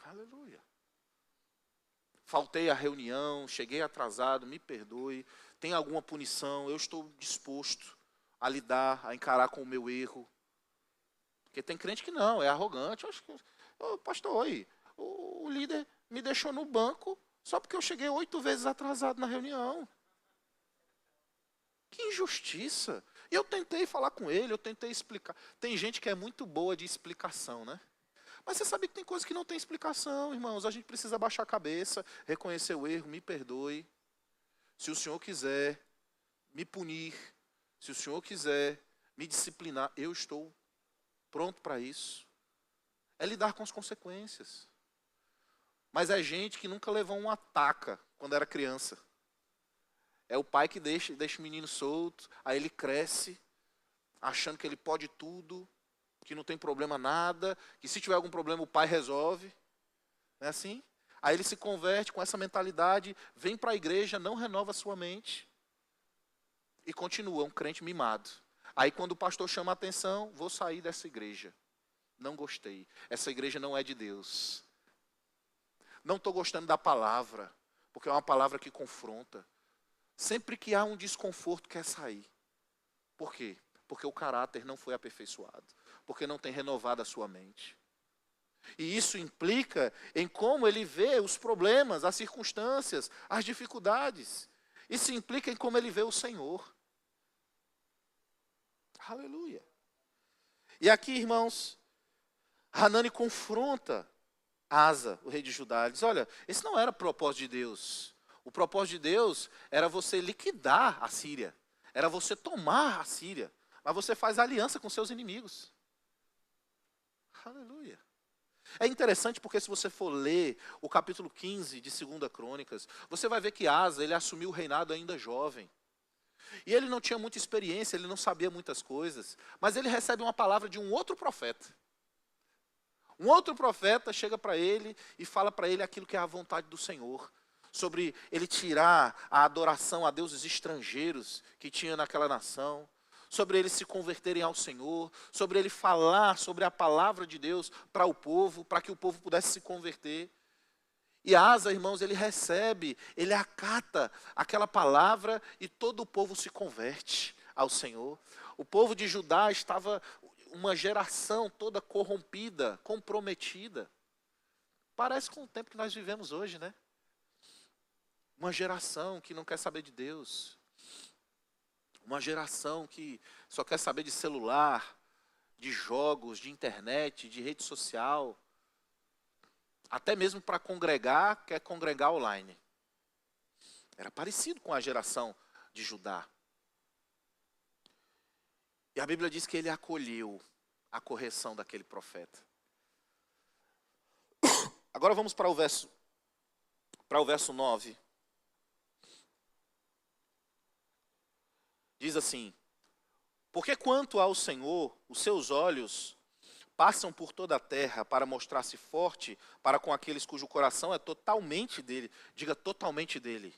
[SPEAKER 4] Aleluia. Faltei à reunião, cheguei atrasado, me perdoe. Tem alguma punição, eu estou disposto a lidar, a encarar com o meu erro. Porque tem crente que não, é arrogante. Eu acho que, pastor, o líder me deixou no banco só porque eu cheguei 8 vezes atrasado na reunião. Que injustiça. E eu tentei falar com ele, eu tentei explicar. Tem gente que é muito boa de explicação, né? Mas você sabe que tem coisas que não tem explicação, irmãos. A gente precisa baixar a cabeça, reconhecer o erro, me perdoe. Se o Senhor quiser me punir, se o Senhor quiser me disciplinar, eu estou pronto para isso. É lidar com as consequências. Mas é gente que nunca levou uma taca quando era criança. É o pai que deixa o menino solto, aí ele cresce, achando que ele pode tudo, que não tem problema nada, que se tiver algum problema o pai resolve. Não é assim? Aí ele se converte com essa mentalidade, vem para a igreja, não renova sua mente e continua um crente mimado. Aí quando o pastor chama a atenção, vou sair dessa igreja. Não gostei. Essa igreja não é de Deus. Não estou gostando da palavra, porque é uma palavra que confronta. Sempre que há um desconforto, quer sair. Por quê? Porque o caráter não foi aperfeiçoado. Porque não tem renovado a sua mente. E isso implica em como ele vê os problemas, as circunstâncias, as dificuldades. Isso implica em como ele vê o Senhor. Aleluia. E aqui, irmãos, Hanani confronta Asa, o rei de Judá. Ele diz, olha, esse não era o propósito de Deus. O propósito de Deus era você liquidar a Síria. Era você tomar a Síria. Mas você faz aliança com seus inimigos. Aleluia. É interessante porque se você for ler o capítulo 15 de 2 Crônicas, você vai ver que Asa, ele assumiu o reinado ainda jovem. E ele não tinha muita experiência, ele não sabia muitas coisas. Mas ele recebe uma palavra de um outro profeta. Um outro profeta chega para ele e fala para ele aquilo que é a vontade do Senhor. Sobre ele tirar a adoração a deuses estrangeiros que tinha naquela nação. Sobre eles se converterem ao Senhor. Sobre ele falar sobre a palavra de Deus para o povo, para que o povo pudesse se converter. E Asa, irmãos, ele recebe, ele acata aquela palavra e todo o povo se converte ao Senhor. O povo de Judá estava uma geração toda corrompida, comprometida. Parece com o tempo que nós vivemos hoje, né? Uma geração que não quer saber de Deus. Uma geração que só quer saber de celular, de jogos, de internet, de rede social. Até mesmo para congregar, quer congregar online. Era parecido com a geração de Judá. E a Bíblia diz que ele acolheu a correção daquele profeta. Agora vamos para o verso 9. Diz assim, porque quanto ao Senhor, os seus olhos passam por toda a terra para mostrar-se forte para com aqueles cujo coração é totalmente dele. Diga totalmente dele.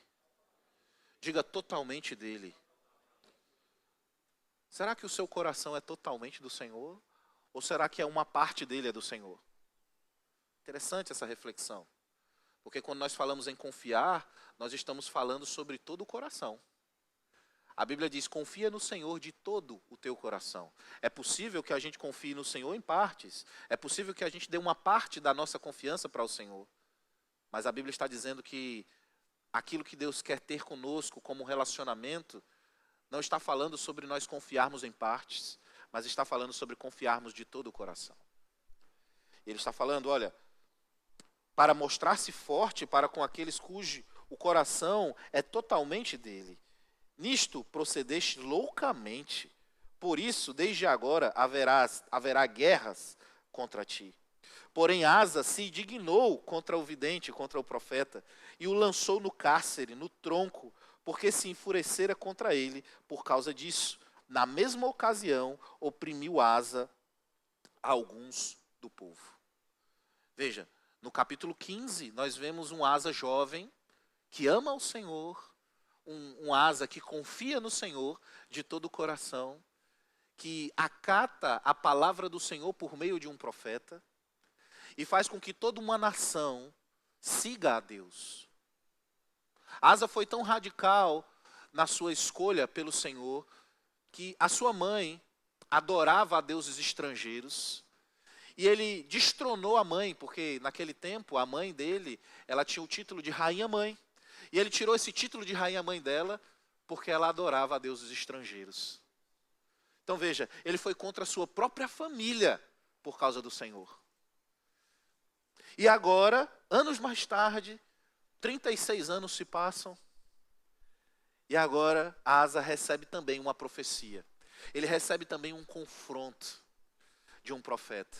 [SPEAKER 4] Diga totalmente dele. Será que o seu coração é totalmente do Senhor? Ou será que é uma parte dele é do Senhor? Interessante essa reflexão. Porque quando nós falamos em confiar, nós estamos falando sobre todo o coração. A Bíblia diz, confia no Senhor de todo o teu coração. É possível que a gente confie no Senhor em partes. É possível que a gente dê uma parte da nossa confiança para o Senhor. Mas a Bíblia está dizendo que aquilo que Deus quer ter conosco como relacionamento, não está falando sobre nós confiarmos em partes, mas está falando sobre confiarmos de todo o coração. Ele está falando, olha, para mostrar-se forte para com aqueles cujo o coração é totalmente dele. Nisto procedeste loucamente, por isso desde agora haverá guerras contra ti. Porém Asa se indignou contra o vidente, contra o profeta, e o lançou no cárcere, no tronco, porque se enfurecera contra ele por causa disso. Na mesma ocasião, oprimiu Asa alguns do povo. Veja, no capítulo 15, nós vemos um Asa jovem, que ama o Senhor, um Asa que confia no Senhor de todo o coração, que acata a palavra do Senhor por meio de um profeta, e faz com que toda uma nação siga a Deus. Asa foi tão radical na sua escolha pelo Senhor, que a sua mãe adorava a deuses estrangeiros, e ele destronou a mãe, porque naquele tempo a mãe dele, ela tinha o título de rainha-mãe, e ele tirou esse título de rainha-mãe dela, porque ela adorava a deuses estrangeiros. Então veja, ele foi contra a sua própria família, por causa do Senhor. E agora, anos mais tarde, 36 anos se passam, e agora Asa recebe também uma profecia. Ele recebe também um confronto de um profeta.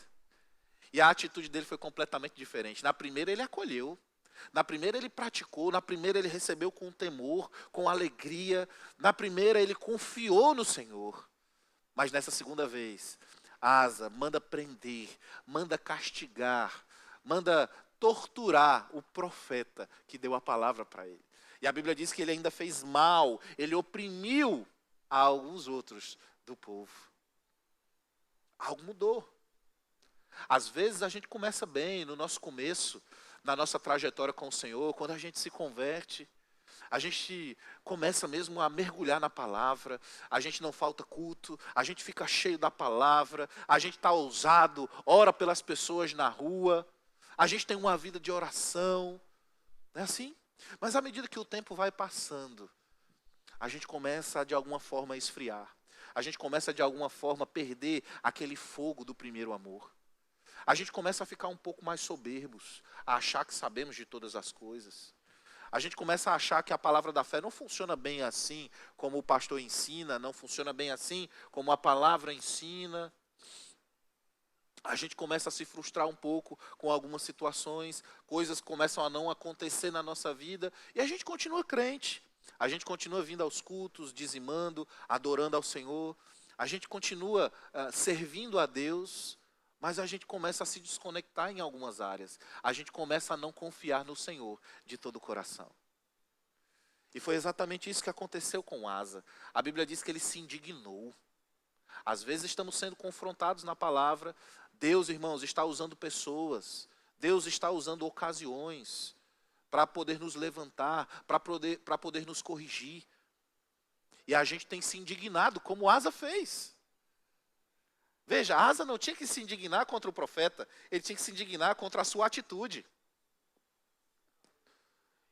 [SPEAKER 4] E a atitude dele foi completamente diferente. Na primeira ele acolheu. Na primeira ele praticou, na primeira ele recebeu com temor, com alegria. Na primeira ele confiou no Senhor. Mas nessa segunda vez, Asa manda prender, manda castigar, manda torturar o profeta que deu a palavra para ele. E a Bíblia diz que ele ainda fez mal, ele oprimiu a alguns outros do povo. Algo mudou. Às vezes a gente começa bem, no nosso começo, na nossa trajetória com o Senhor, quando a gente se converte, a gente começa mesmo a mergulhar na palavra, a gente não falta culto, a gente fica cheio da palavra, a gente está ousado, ora pelas pessoas na rua, a gente tem uma vida de oração, não é assim? Mas à medida que o tempo vai passando, a gente começa de alguma forma a esfriar, a gente começa de alguma forma a perder aquele fogo do primeiro amor. A gente começa a ficar um pouco mais soberbos, a achar que sabemos de todas as coisas. A gente começa a achar que a palavra da fé não funciona bem assim como o pastor ensina, não funciona bem assim como a palavra ensina. A gente começa a se frustrar um pouco com algumas situações, coisas começam a não acontecer na nossa vida e a gente continua crente. A gente continua vindo aos cultos, dizimando, adorando ao Senhor. A gente continua servindo a Deus. Mas a gente começa a se desconectar em algumas áreas. A gente começa a não confiar no Senhor de todo o coração. E foi exatamente isso que aconteceu com Asa. A Bíblia diz que ele se indignou. Às vezes estamos sendo confrontados na palavra. Deus, irmãos, está usando pessoas. Deus está usando ocasiões para poder nos levantar, para poder nos corrigir. E a gente tem se indignado, como Asa fez. Veja, Asa não tinha que se indignar contra o profeta, ele tinha que se indignar contra a sua atitude.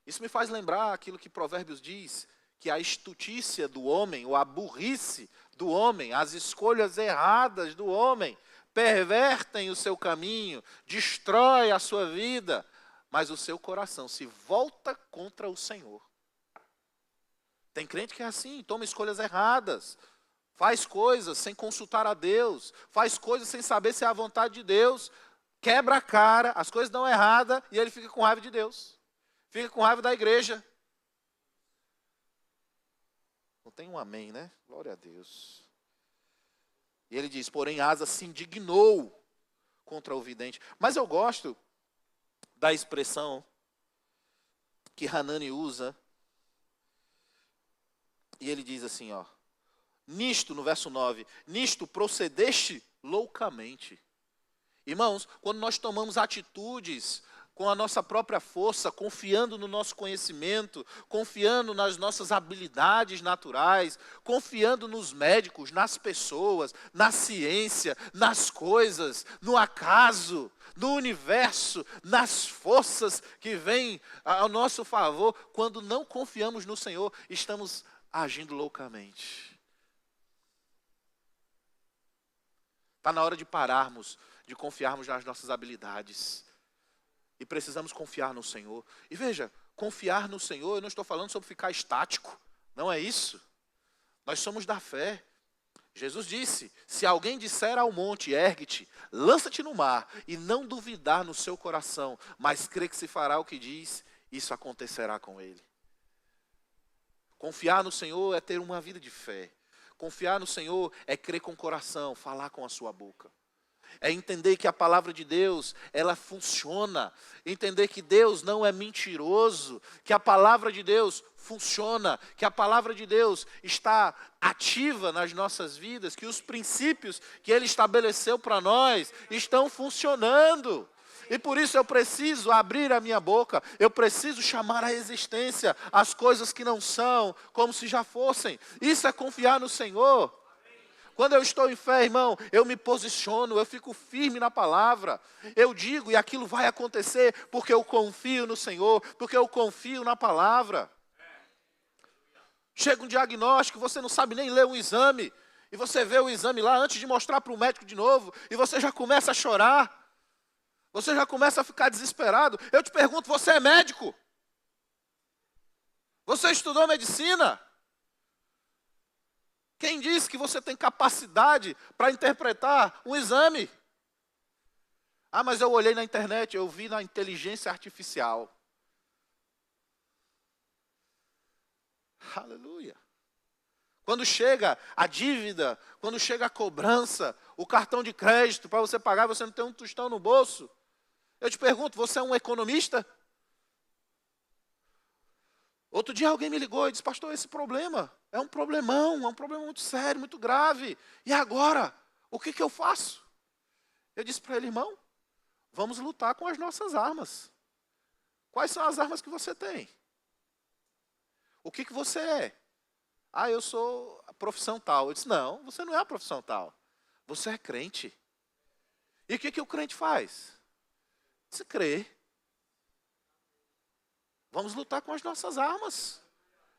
[SPEAKER 4] Isso me faz lembrar aquilo que Provérbios diz, que a estutícia do homem, ou a burrice do homem, as escolhas erradas do homem, pervertem o seu caminho, destrói a sua vida, mas o seu coração se volta contra o Senhor. Tem crente que é assim, toma escolhas erradas, faz coisas sem consultar a Deus, faz coisas sem saber se é a vontade de Deus, quebra a cara, as coisas dão errada e ele fica com raiva de Deus, fica com raiva da igreja. Não tem um amém, né? Glória a Deus. E ele diz, porém Asa se indignou contra o vidente. Mas eu gosto da expressão que Hanani usa, e ele diz assim, ó, nisto, no verso 9, nisto procedeste loucamente. Irmãos, quando nós tomamos atitudes com a nossa própria força, confiando no nosso conhecimento, confiando nas nossas habilidades naturais, confiando nos médicos, nas pessoas, na ciência, nas coisas, no acaso, no universo, nas forças que vêm ao nosso favor, quando não confiamos no Senhor, estamos agindo loucamente. Está na hora de pararmos, de confiarmos nas nossas habilidades. E precisamos confiar no Senhor. E veja, confiar no Senhor, eu não estou falando sobre ficar estático. Não é isso. Nós somos da fé. Jesus disse, se alguém disser ao monte, ergue-te, lança-te no mar, e não duvidar no seu coração, mas crê que se fará o que diz, isso acontecerá com ele. Confiar no Senhor é ter uma vida de fé. Confiar no Senhor é crer com o coração, falar com a sua boca. É entender que a palavra de Deus, ela funciona. Entender que Deus não é mentiroso, que a palavra de Deus funciona, que a palavra de Deus está ativa nas nossas vidas, que os princípios que Ele estabeleceu para nós estão funcionando. E por isso eu preciso abrir a minha boca, eu preciso chamar à existência as coisas que não são, como se já fossem. Isso é confiar no Senhor. Quando eu estou em fé, irmão, eu me posiciono, eu fico firme na palavra. Eu digo e aquilo vai acontecer porque eu confio no Senhor, porque eu confio na palavra. Chega um diagnóstico, você não sabe nem ler um exame, e você vê o exame lá antes de mostrar para o médico de novo, e você já começa a chorar. Você já começa a ficar desesperado. Eu te pergunto, você é médico? Você estudou medicina? Quem disse que você tem capacidade para interpretar um exame? Ah, mas eu olhei na internet, eu vi na inteligência artificial. Aleluia. Quando chega a dívida, quando chega a cobrança, o cartão de crédito para você pagar, você não tem um tostão no bolso. Eu te pergunto, você é um economista? Outro dia alguém me ligou e disse, pastor, esse problema é um problemão, é um problema muito sério, muito grave. E agora? O que eu faço? Eu disse para ele, irmão, vamos lutar com as nossas armas. Quais são as armas que você tem? O que você é? Ah, eu sou a profissão tal. Eu disse, não, você não é a profissão tal. Você é crente. E o que o crente faz? Se crê. Vamos lutar com as nossas armas.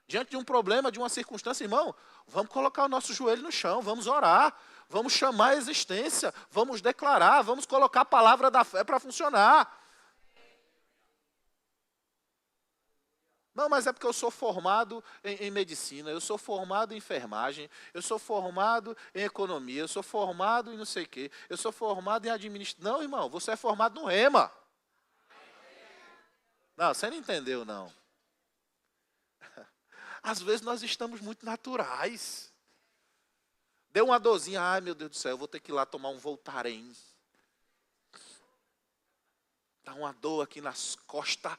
[SPEAKER 4] Diante de um problema, de uma circunstância, irmão, vamos colocar o nosso joelho no chão, vamos orar, vamos chamar a existência, vamos declarar, vamos colocar a palavra da fé para funcionar. Não, mas é porque eu sou formado em medicina, eu sou formado em enfermagem, eu sou formado em economia, eu sou formado em não sei o quê, eu sou formado em administração. Não, irmão, você é formado no rema. Não, você não entendeu, não. Às vezes nós estamos muito naturais. Deu uma dorzinha, ai meu Deus do céu, eu vou ter que ir lá tomar um Voltaren. Dá uma dor aqui nas costas.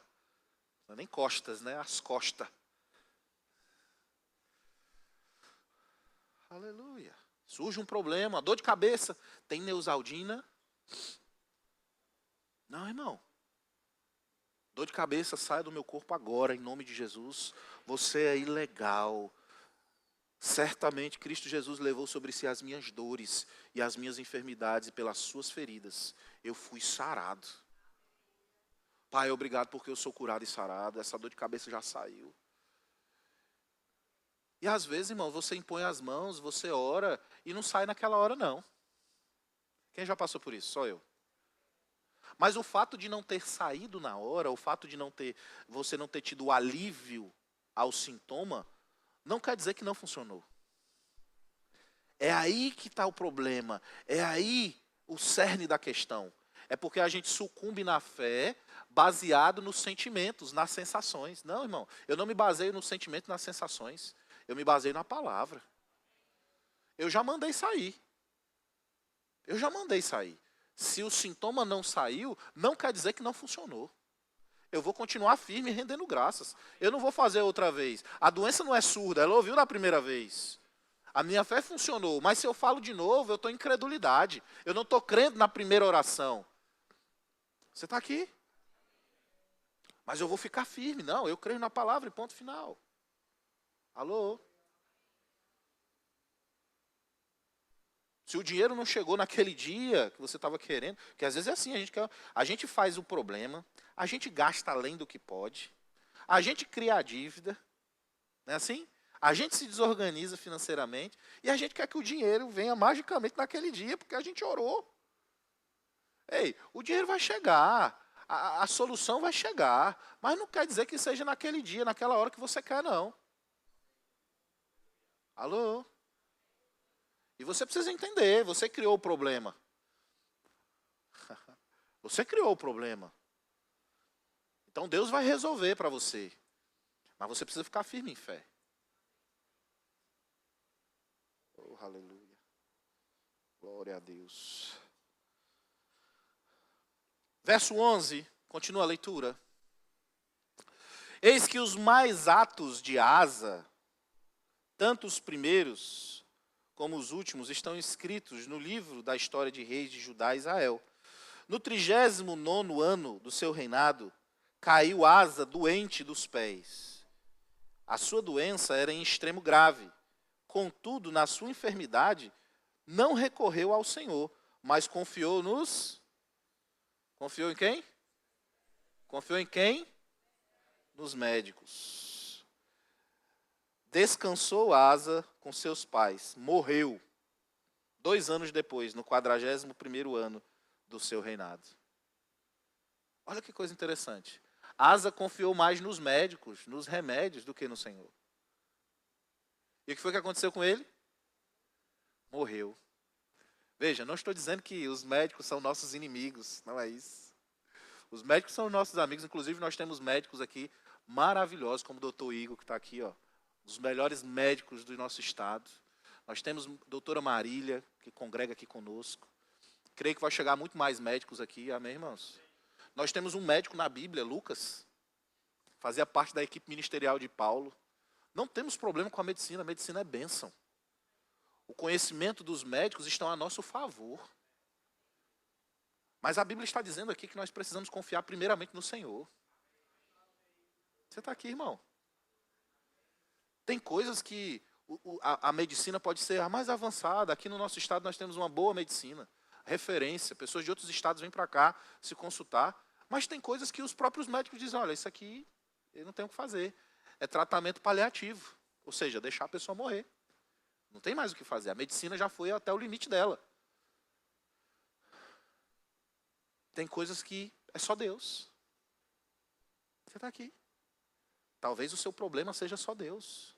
[SPEAKER 4] Não é nem costas, né? As costas. Aleluia. Surge um problema, dor de cabeça. Tem Neusaldina? Não, irmão. Dor de cabeça, saia do meu corpo agora, em nome de Jesus. Você é ilegal. Certamente Cristo Jesus levou sobre si as minhas dores e as minhas enfermidades, e pelas suas feridas eu fui sarado. Pai, obrigado porque eu sou curado e sarado. Essa dor de cabeça já saiu. E às vezes, irmão, você impõe as mãos, você ora e não sai naquela hora, não. Quem já passou por isso? Só eu. Mas o fato de não ter saído na hora, o fato de você não ter tido o alívio ao sintoma, não quer dizer que não funcionou. É aí que está o problema. É aí o cerne da questão. É porque a gente sucumbe na fé baseado nos sentimentos, nas sensações. Não, irmão, eu não me baseio nos sentimentos, nas sensações. Eu me baseio na palavra. Eu já mandei sair. Eu já mandei sair. Se o sintoma não saiu, não quer dizer que não funcionou. Eu vou continuar firme rendendo graças. Eu não vou fazer outra vez. A doença não é surda, ela ouviu na primeira vez. A minha fé funcionou, mas se eu falo de novo, eu estou em incredulidade. Eu não estou crendo na primeira oração. Você está aqui? Mas eu vou ficar firme. Não, eu creio na palavra e ponto final. Alô? Se o dinheiro não chegou naquele dia que você estava querendo, que às vezes é assim, a gente faz o problema, a gente gasta além do que pode, a gente cria a dívida, não é assim? A gente se desorganiza financeiramente e a gente quer que o dinheiro venha magicamente naquele dia, porque a gente orou. Ei, o dinheiro vai chegar, a solução vai chegar, mas não quer dizer que seja naquele dia, naquela hora que você quer, não. Alô? E você precisa entender, você criou o problema. Você criou o problema. Então Deus vai resolver para você. Mas você precisa ficar firme em fé. Oh, aleluia. Glória a Deus. Verso 11, continua a leitura. Eis que os mais atos de Asa, tanto os primeiros como os últimos, estão escritos no livro da história de reis de Judá e Israel. No 39º ano do seu reinado, caiu Asa doente dos pés. A sua doença era em extremo grave. Contudo, na sua enfermidade, não recorreu ao Senhor, mas confiou nos... Confiou em quem? Confiou em quem? Nos médicos. Descansou Asa com seus pais. Morreu 2 anos depois, no 41º ano do seu reinado. Olha que coisa interessante. Asa confiou mais nos médicos, nos remédios, do que no Senhor. E o que foi que aconteceu com ele? Morreu. Veja, não estou dizendo que os médicos são nossos inimigos, não é isso. Os médicos são nossos amigos, inclusive nós temos médicos aqui maravilhosos, como o doutor Igor, que está aqui, ó, dos melhores médicos do nosso estado. Nós temos a doutora Marília, que congrega aqui conosco. Creio que vai chegar muito mais médicos aqui, amém, irmãos? Nós temos um médico na Bíblia, Lucas, fazia parte da equipe ministerial de Paulo. Não temos problema com a medicina é bênção. O conhecimento dos médicos está a nosso favor. Mas a Bíblia está dizendo aqui que nós precisamos confiar primeiramente no Senhor. Você está aqui, irmão? Tem coisas que a medicina pode ser a mais avançada. Aqui no nosso estado nós temos uma boa medicina, referência. Pessoas de outros estados vêm para cá se consultar. Mas tem coisas que os próprios médicos dizem, olha, isso aqui eu não tenho o que fazer. É tratamento paliativo, ou seja, deixar a pessoa morrer. Não tem mais o que fazer. A medicina já foi até o limite dela. Tem coisas que é só Deus. Você está aqui. Talvez o seu problema seja só Deus.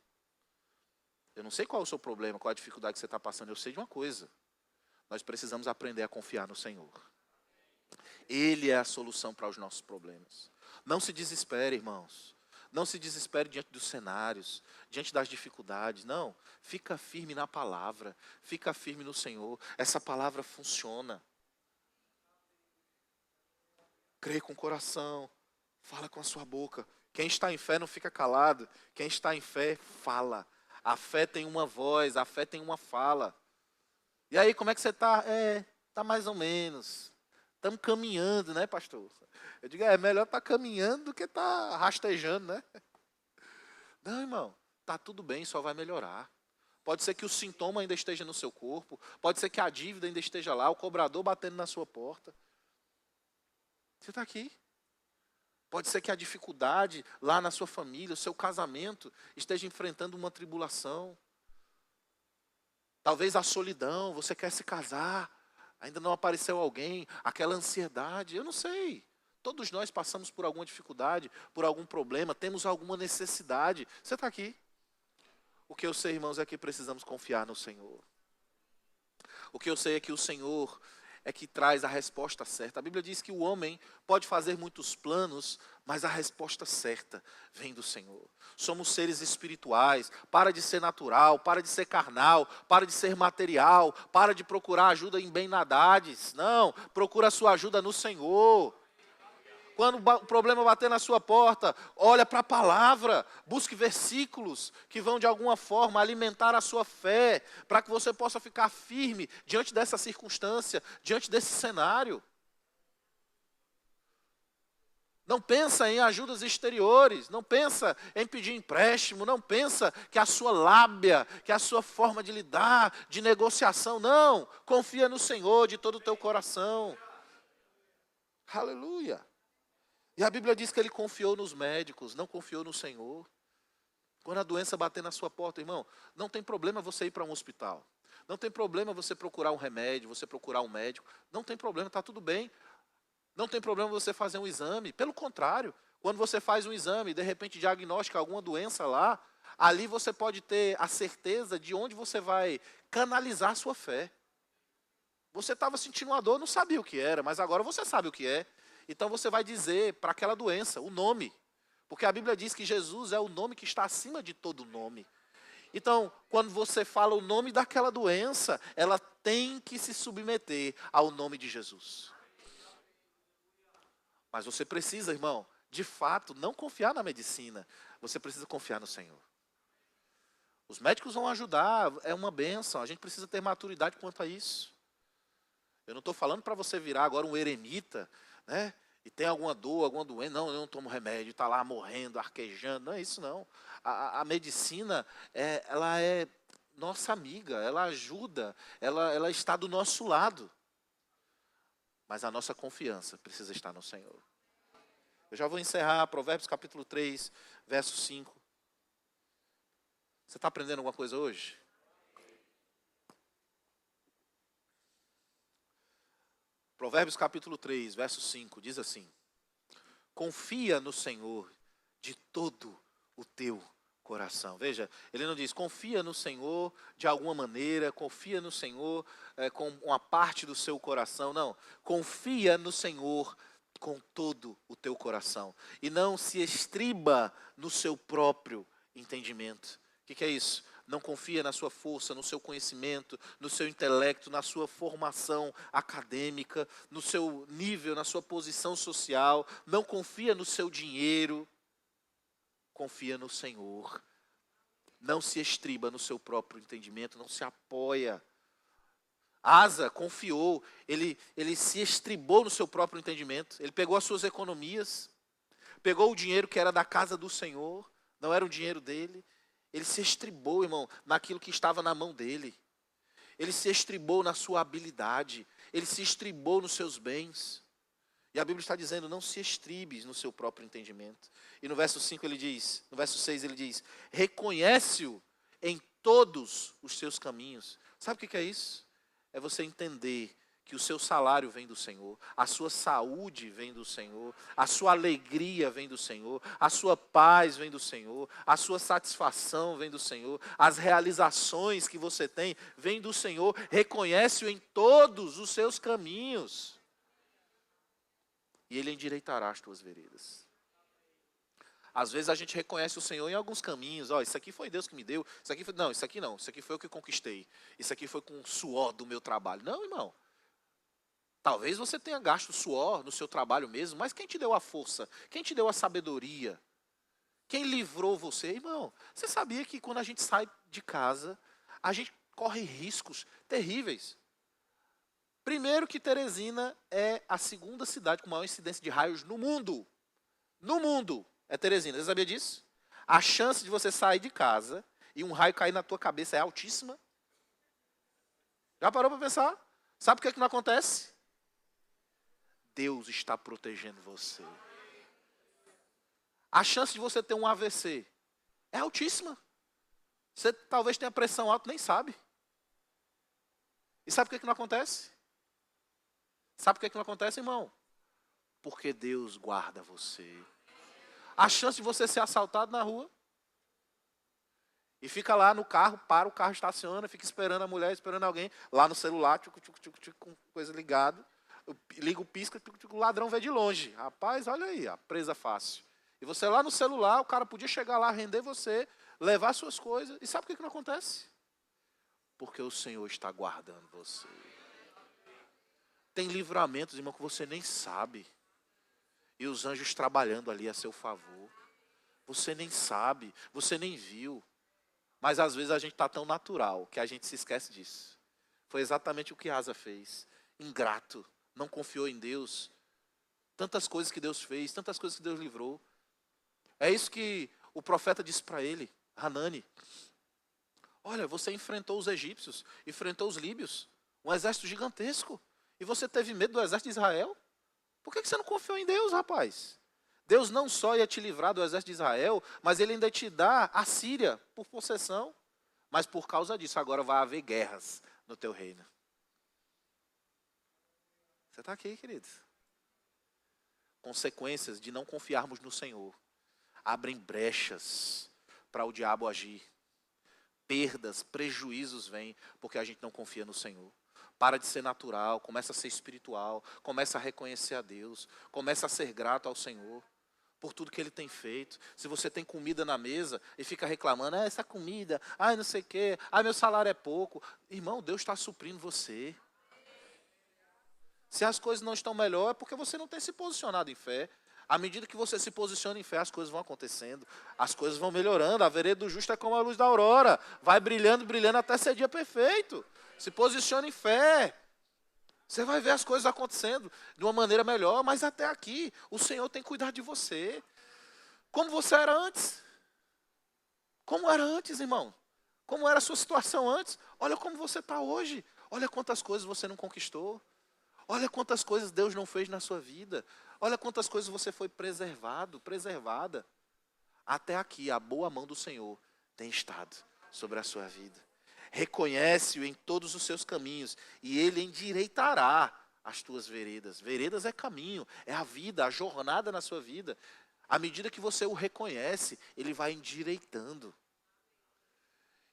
[SPEAKER 4] Eu não sei qual é o seu problema, qual é a dificuldade que você está passando. Eu sei de uma coisa. Nós precisamos aprender a confiar no Senhor. Ele é a solução para os nossos problemas. Não se desespere, irmãos. Não se desespere diante dos cenários, diante das dificuldades. Não, fica firme na palavra. Fica firme no Senhor. Essa palavra funciona. Crê com o coração. Fala com a sua boca. Quem está em fé não fica calado. Quem está em fé, fala. A fé tem uma voz, a fé tem uma fala. E aí, como é que você está? Está mais ou menos. Estamos caminhando, né, pastor? Eu digo, é melhor estar caminhando do que estar rastejando, né? Não, irmão, está tudo bem, só vai melhorar. Pode ser que o sintoma ainda esteja no seu corpo, pode ser que a dívida ainda esteja lá, o cobrador batendo na sua porta. Você está aqui. Pode ser que a dificuldade lá na sua família, o seu casamento, esteja enfrentando uma tribulação. Talvez a solidão, você quer se casar, ainda não apareceu alguém, aquela ansiedade, eu não sei. Todos nós passamos por alguma dificuldade, por algum problema, temos alguma necessidade. Você está aqui. O que eu sei, irmãos, é que precisamos confiar no Senhor. O que eu sei é que o Senhor é que traz a resposta certa. A Bíblia diz que o homem pode fazer muitos planos, mas a resposta certa vem do Senhor. Somos seres espirituais, para de ser natural, para de ser carnal, para de ser material, para de procurar ajuda em bem-nadades. Não, procura a sua ajuda no Senhor. Quando o problema bater na sua porta, olha para a palavra, busque versículos que vão de alguma forma alimentar a sua fé, para que você possa ficar firme diante dessa circunstância, diante desse cenário. Não pensa em ajudas exteriores, não pensa em pedir empréstimo, não pensa que a sua lábia, que a sua forma de lidar, de negociação, não. Confia no Senhor de todo o teu coração. Aleluia. E a Bíblia diz que ele confiou nos médicos, não confiou no Senhor. Quando a doença bater na sua porta, irmão, não tem problema você ir para um hospital. Não tem problema você procurar um remédio, você procurar um médico. Não tem problema, está tudo bem. Não tem problema você fazer um exame. Pelo contrário, quando você faz um exame e de repente diagnostica alguma doença lá, ali você pode ter a certeza de onde você vai canalizar a sua fé. Você estava sentindo uma dor, não sabia o que era, mas agora você sabe o que é. Então você vai dizer para aquela doença o nome. Porque a Bíblia diz que Jesus é o nome que está acima de todo nome. Então, quando você fala o nome daquela doença, ela tem que se submeter ao nome de Jesus. Mas você precisa, irmão, de fato, não confiar na medicina. Você precisa confiar no Senhor. Os médicos vão ajudar, é uma bênção. A gente precisa ter maturidade quanto a isso. Eu não estou falando para você virar agora um eremita, né? E tem alguma dor, alguma doença, não, eu não tomo remédio, está lá morrendo, arquejando, não é isso não. A medicina, ela é nossa amiga, ela ajuda, ela está do nosso lado. Mas a nossa confiança precisa estar no Senhor. Eu já vou encerrar, Provérbios capítulo 3, verso 5. Você está aprendendo alguma coisa hoje? Provérbios capítulo 3, verso 5, diz assim: confia no Senhor de todo o teu coração. Veja, ele não diz confia no Senhor de alguma maneira, confia no Senhor com uma parte do seu coração. Não, confia no Senhor com todo o teu coração. E não se estriba no seu próprio entendimento. O que é isso? Não confia na sua força, no seu conhecimento, no seu intelecto, na sua formação acadêmica, no seu nível, na sua posição social. Não confia no seu dinheiro. Confia no Senhor. Não se estriba no seu próprio entendimento, não se apoia. Asa confiou, ele se estribou no seu próprio entendimento. Ele pegou as suas economias, pegou o dinheiro que era da casa do Senhor, não era o dinheiro dele. Ele se estribou, irmão, naquilo que estava na mão dele. Ele se estribou na sua habilidade. Ele se estribou nos seus bens. E a Bíblia está dizendo, não se estribes no seu próprio entendimento. E no verso 5 ele diz, no verso 6 ele diz, reconhece-o em todos os seus caminhos. Sabe o que é isso? É você entender que o seu salário vem do Senhor, a sua saúde vem do Senhor, a sua alegria vem do Senhor, a sua paz vem do Senhor, a sua satisfação vem do Senhor, as realizações que você tem vêm do Senhor. Reconhece-o em todos os seus caminhos e Ele endireitará as tuas veredas. Às vezes a gente reconhece o Senhor em alguns caminhos. Isso aqui foi Deus que me deu. Isso aqui foi, não, isso aqui não. Isso aqui foi o que eu conquistei. Isso aqui foi com o suor do meu trabalho. Não, irmão. Talvez você tenha gasto suor no seu trabalho mesmo, mas quem te deu a força? Quem te deu a sabedoria? Quem livrou você? Irmão, você sabia que quando a gente sai de casa, a gente corre riscos terríveis. Primeiro que Teresina é a segunda cidade com maior incidência de raios no mundo. No mundo. É Teresina, você sabia disso? A chance de você sair de casa e um raio cair na tua cabeça é altíssima. Já parou para pensar? Sabe por que não acontece? Deus está protegendo você. A chance de você ter um AVC é altíssima. Você talvez tenha pressão alta, nem sabe. E sabe por que não acontece? Sabe por que não acontece, irmão? Porque Deus guarda você. A chance de você ser assaltado na rua. E fica lá no carro, para o carro, estaciona, fica esperando a mulher, esperando alguém, lá no celular, com coisa ligada. Liga o pisca, o ladrão vê de longe. Rapaz, olha aí, a presa fácil. E você lá no celular, o cara podia chegar lá, render você, levar suas coisas. E sabe por que não acontece? Porque o Senhor está guardando você. Tem livramentos, irmão, que você nem sabe. E os anjos trabalhando ali a seu favor. Você nem sabe, você nem viu. Mas às vezes a gente está tão natural que a gente se esquece disso. Foi exatamente o que Asa fez. Ingrato, não confiou em Deus. Tantas coisas que Deus fez, tantas coisas que Deus livrou. É isso que o profeta disse para ele, Hanani. Olha, você enfrentou os egípcios, enfrentou os líbios, um exército gigantesco. E você teve medo do exército de Israel? Por que você não confiou em Deus, rapaz? Deus não só ia te livrar do exército de Israel, mas Ele ainda te dá a Síria por possessão. Mas por causa disso, agora vai haver guerras no teu reino. Você está aqui, queridos? Consequências de não confiarmos no Senhor abrem brechas para o diabo agir. Perdas, prejuízos vêm porque a gente não confia no Senhor. Para de ser natural, começa a ser espiritual, começa a reconhecer a Deus, começa a ser grato ao Senhor por tudo que Ele tem feito. Se você tem comida na mesa e fica reclamando, essa comida, não sei o quê, meu salário é pouco. Irmão, Deus está suprindo você. Se as coisas não estão melhor, é porque você não tem se posicionado em fé. À medida que você se posiciona em fé, as coisas vão acontecendo, as coisas vão melhorando. A vereda do justo é como a luz da aurora, vai brilhando, brilhando até ser dia perfeito. Se posicione em fé. Você vai ver as coisas acontecendo de uma maneira melhor, mas até aqui o Senhor tem cuidado de você. Como você era antes? Como era antes, irmão? Como era a sua situação antes? Olha como você está hoje. Olha quantas coisas você não conquistou. Olha quantas coisas Deus não fez na sua vida. Olha quantas coisas você foi preservada. Até aqui, a boa mão do Senhor tem estado sobre a sua vida. Reconhece-o em todos os seus caminhos e Ele endireitará as tuas veredas. Veredas é caminho, é a vida, a jornada na sua vida. À medida que você o reconhece, Ele vai endireitando.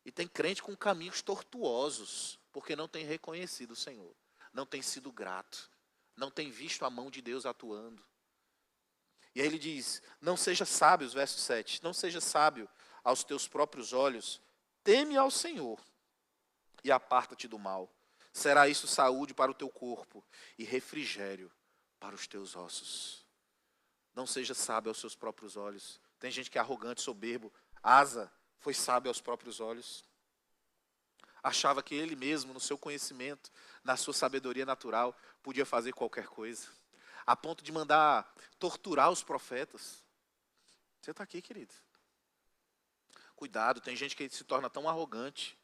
[SPEAKER 4] E tem crente com caminhos tortuosos, porque não tem reconhecido o Senhor. Não tem sido grato, não tem visto a mão de Deus atuando. E aí ele diz, não seja sábio, verso 7, não seja sábio aos teus próprios olhos, teme ao Senhor e aparta-te do mal. Será isso saúde para o teu corpo e refrigério para os teus ossos. Não seja sábio aos seus próprios olhos. Tem gente que é arrogante, soberbo. Asa foi sábio aos próprios olhos. Achava que ele mesmo, no seu conhecimento, na sua sabedoria natural, podia fazer qualquer coisa. A ponto de mandar torturar os profetas. Você está aqui, querido. Cuidado, tem gente que se torna tão arrogante,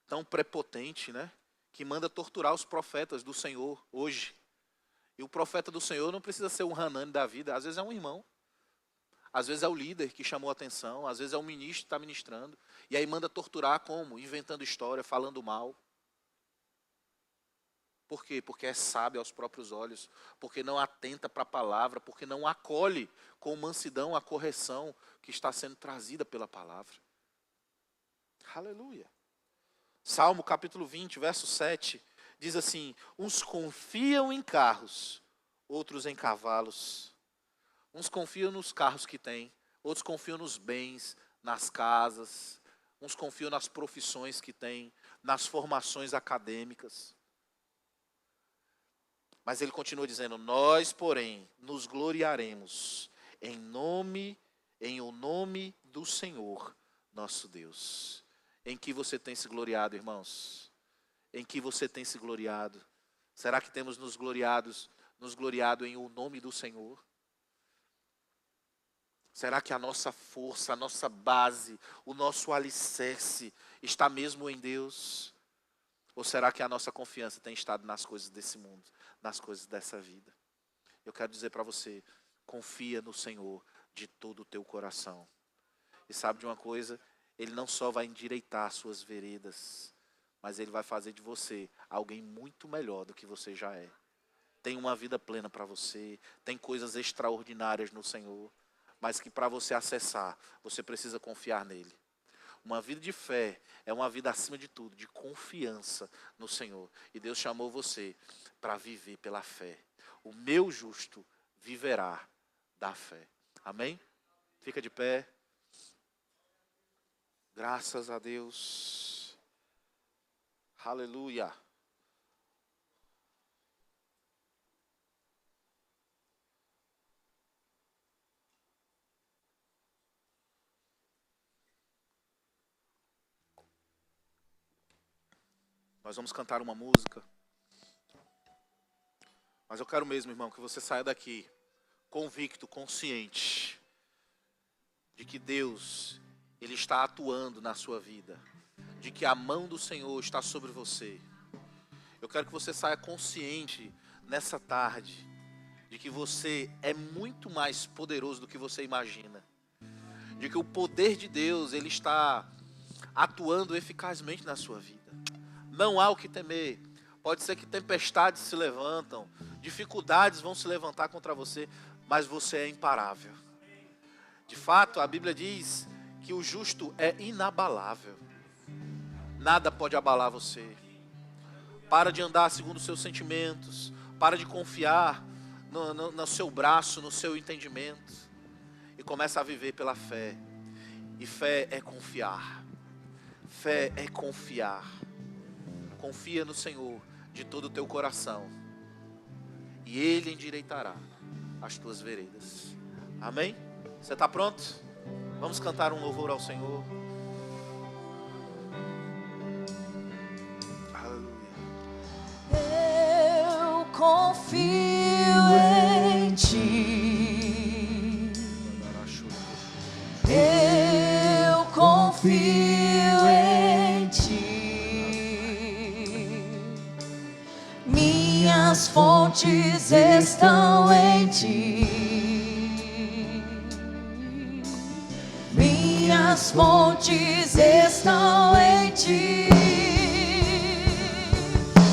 [SPEAKER 4] tão prepotente, né? Que manda torturar os profetas do Senhor hoje. E o profeta do Senhor não precisa ser um Hanani da vida. Às vezes é um irmão. Às vezes é o líder que chamou a atenção. Às vezes é o ministro que está ministrando. E aí manda torturar como? Inventando história, falando mal. Por quê? Porque é sábio aos próprios olhos. Porque não atenta para a palavra. Porque não acolhe com mansidão a correção que está sendo trazida pela palavra. Aleluia. Salmo capítulo 20, verso 7, diz assim: uns confiam em carros, outros em cavalos. Uns confiam nos carros que têm, outros confiam nos bens, nas casas. Uns confiam nas profissões que têm, nas formações acadêmicas. Mas ele continua dizendo: nós, porém, nos gloriaremos em o nome do Senhor, nosso Deus. Em que você tem se gloriado, irmãos? Em que você tem se gloriado? Será que temos nos gloriado em o nome do Senhor? Será que a nossa força, a nossa base, o nosso alicerce está mesmo em Deus? Ou será que a nossa confiança tem estado nas coisas desse mundo, nas coisas dessa vida? Eu quero dizer para você, confia no Senhor de todo o teu coração. E sabe de uma coisa? Ele não só vai endireitar as suas veredas, mas Ele vai fazer de você alguém muito melhor do que você já é. Tem uma vida plena para você, tem coisas extraordinárias no Senhor, mas que para você acessar, você precisa confiar nele. Uma vida de fé é uma vida acima de tudo, de confiança no Senhor. E Deus chamou você para viver pela fé. O meu justo viverá da fé. Amém? Fica de pé. Graças a Deus. Aleluia. Nós vamos cantar uma música. Mas eu quero mesmo, irmão, que você saia daqui convicto, consciente de que Deus, Ele está atuando na sua vida, de que a mão do Senhor está sobre você. Eu quero que você saia consciente nessa tarde de que você é muito mais poderoso do que você imagina, de que o poder de Deus, Ele está atuando eficazmente na sua vida. Não há o que temer. Pode ser que tempestades se levantam, dificuldades vão se levantar contra você, mas você é imparável. De fato, a Bíblia diz que o justo é inabalável. Nada pode abalar você. Para de andar segundo os seus sentimentos. Para de confiar no seu braço, no seu entendimento. E começa a viver pela fé. E fé é confiar. Fé é confiar. Confia no Senhor de todo o teu coração. E Ele endireitará as tuas veredas. Amém? Você está pronto? Vamos cantar um louvor ao Senhor. Aleluia.
[SPEAKER 2] Eu confio em Ti. Eu confio em Ti. Minhas fontes estão em Ti. Minhas fontes estão em Ti.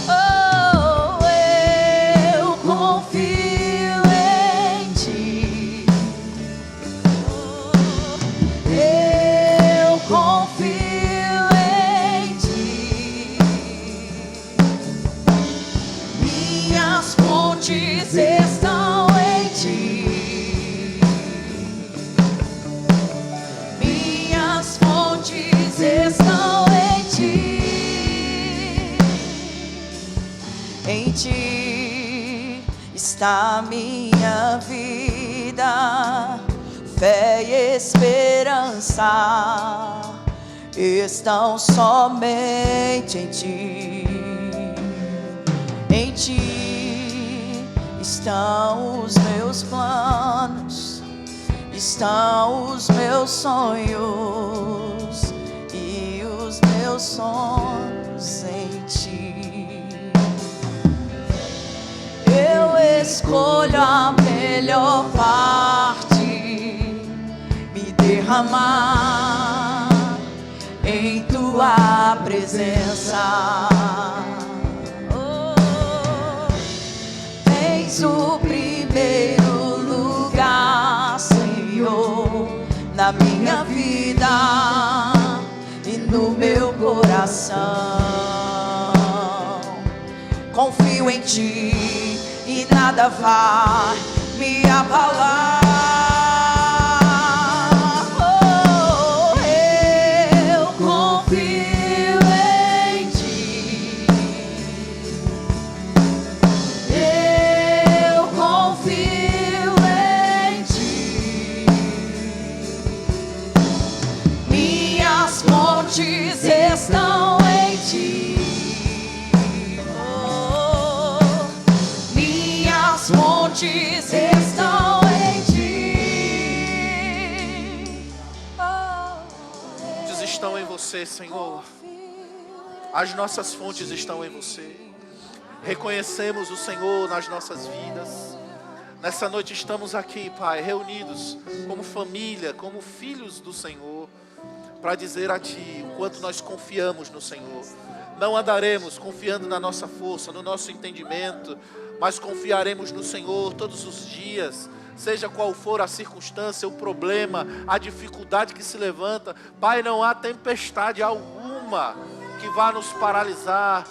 [SPEAKER 2] Oh, eu confio em Ti. Eu confio em Ti. Minhas fontes estão em Ti. Em Ti está minha vida, fé e esperança estão somente em Ti. Em Ti estão os meus planos, estão os meus sonhos e os meus sonhos em Ti. Eu escolho a melhor parte, me derramar em Tua presença. Tens o primeiro lugar, Senhor, na minha vida e no meu coração. Confio em Ti e nada vai me abalar. Eu confio em Ti. Eu confio em Ti. Minhas fontes estão em Ti. As fontes estão em Ti.
[SPEAKER 4] Fontes estão em Você, Senhor. As nossas fontes estão em Você. Reconhecemos o Senhor nas nossas vidas. Nessa noite estamos aqui, Pai, reunidos como família, como filhos do Senhor, para dizer a Ti o quanto nós confiamos no Senhor. Não andaremos confiando na nossa força, no nosso entendimento, mas confiaremos no Senhor todos os dias, seja qual for a circunstância, o problema, a dificuldade que se levanta. Pai, não há tempestade alguma que vá nos paralisar,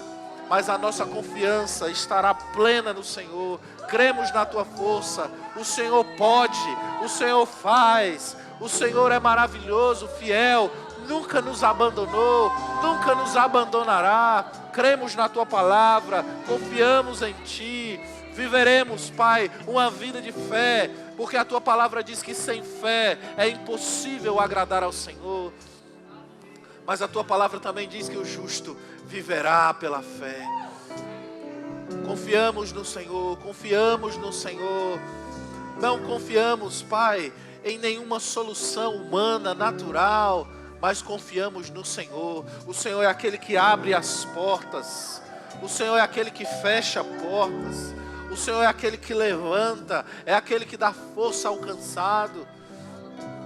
[SPEAKER 4] mas a nossa confiança estará plena no Senhor. Cremos na Tua força, o Senhor pode, o Senhor faz, o Senhor é maravilhoso, fiel, nunca nos abandonou, nunca nos abandonará. Cremos na Tua palavra, confiamos em Ti, viveremos, Pai, uma vida de fé, porque a Tua palavra diz que sem fé é impossível agradar ao Senhor. Mas a Tua palavra também diz que o justo viverá pela fé. Confiamos no Senhor, confiamos no Senhor. Não confiamos, Pai, em nenhuma solução humana, natural, mas confiamos no Senhor. O Senhor é aquele que abre as portas. O Senhor é aquele que fecha portas. O Senhor é aquele que levanta, é aquele que dá força ao cansado.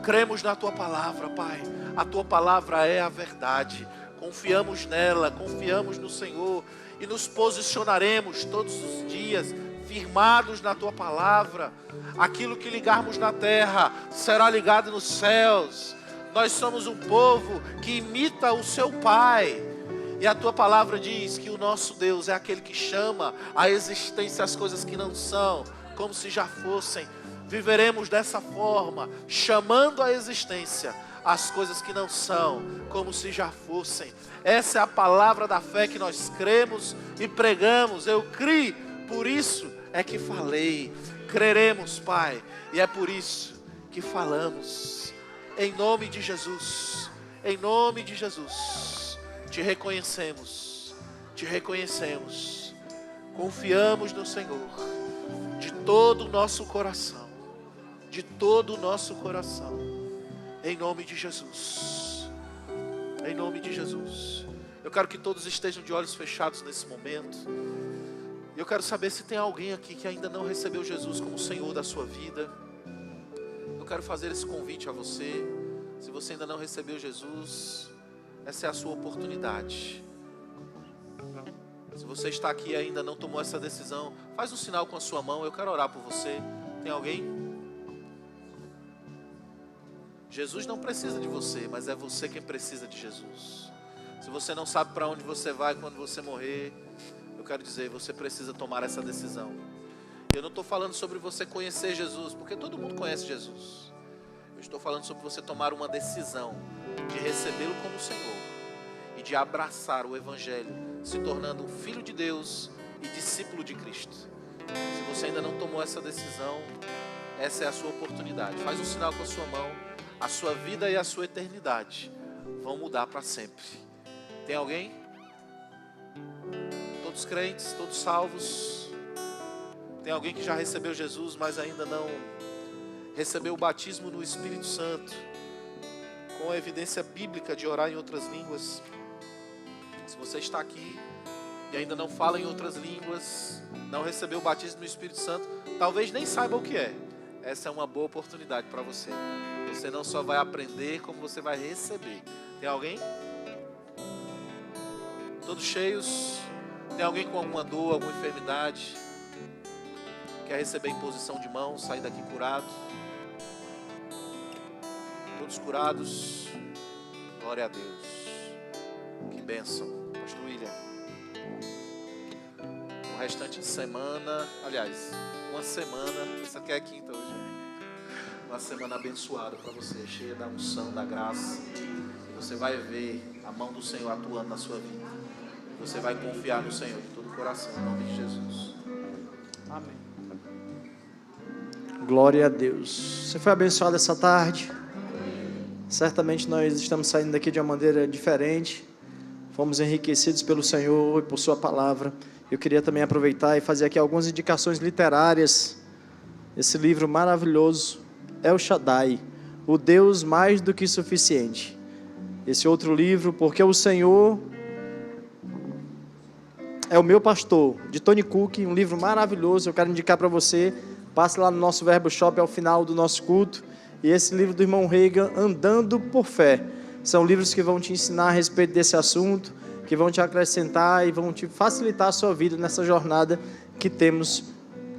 [SPEAKER 4] Cremos na Tua palavra, Pai. A Tua palavra é a verdade. Confiamos nela, confiamos no Senhor e nos posicionaremos todos os dias firmados na Tua palavra. Aquilo que ligarmos na terra será ligado nos céus. Nós somos um povo que imita o seu Pai. E a Tua palavra diz que o nosso Deus é aquele que chama à existência as coisas que não são, como se já fossem. Viveremos dessa forma, chamando à existência as coisas que não são, como se já fossem. Essa é a palavra da fé que nós cremos e pregamos. Eu criei, por isso é que falei. Creremos, Pai, e é por isso que falamos. Em nome de Jesus, em nome de Jesus, Te reconhecemos, confiamos no Senhor, de todo o nosso coração, em nome de Jesus, em nome de Jesus. Eu quero que todos estejam de olhos fechados nesse momento. Eu quero saber se tem alguém aqui que ainda não recebeu Jesus como Senhor da sua vida. Eu quero fazer esse convite a você. Se você ainda não recebeu Jesus, essa é a sua oportunidade. Se você está aqui e ainda não tomou essa decisão, faz um sinal com a sua mão, eu quero orar por você. Tem alguém? Jesus não precisa de você, mas é você quem precisa de Jesus. Se você não sabe para onde você vai quando você morrer, eu quero dizer, você precisa tomar essa decisão. Eu não estou falando sobre você conhecer Jesus, porque todo mundo conhece Jesus. Eu estou falando sobre você tomar uma decisão de recebê-lo como Senhor e de abraçar o Evangelho, se tornando um filho de Deus e discípulo discípulo de Cristo. Se você ainda não tomou essa decisão, essa é a sua oportunidade. Faz um sinal com a sua mão. A sua vida e a sua eternidade vão mudar para sempre. Tem alguém? Todos crentes, todos salvos. Tem alguém que já recebeu Jesus, mas ainda não recebeu o batismo no Espírito Santo, com a evidência bíblica de orar em outras línguas. Se você está aqui e ainda não fala em outras línguas, não recebeu o batismo no Espírito Santo, talvez nem saiba o que é. Essa é uma boa oportunidade para você. Você não só vai aprender, como você vai receber. Tem alguém? Todos cheios? Tem alguém com alguma dor, alguma enfermidade? Quer receber imposição de mão, sair daqui curado? Todos curados? Glória a Deus. Que bênção. Pastor William. O restante de semana, aliás, uma semana, essa aqui é a quinta hoje, uma semana abençoada para você, cheia da unção, da graça. Você vai ver a mão do Senhor atuando na sua vida. Você vai confiar no Senhor de todo o coração, em nome de Jesus.
[SPEAKER 1] Amém. Glória a Deus. Você foi abençoado essa tarde. Certamente nós estamos saindo daqui de uma maneira diferente. Fomos enriquecidos pelo Senhor e por sua palavra. Eu queria também aproveitar e fazer aqui algumas indicações literárias. Esse livro maravilhoso, El Shaddai, o Deus mais do que suficiente. Esse outro livro, Porque o Senhor é o meu pastor, de Tony Cook, um livro maravilhoso. Eu quero indicar para você. Passe lá no nosso Verbo Shop ao final do nosso culto. E esse livro do irmão Reagan, Andando por Fé. São livros que vão te ensinar a respeito desse assunto, que vão te acrescentar e vão te facilitar a sua vida nessa jornada que temos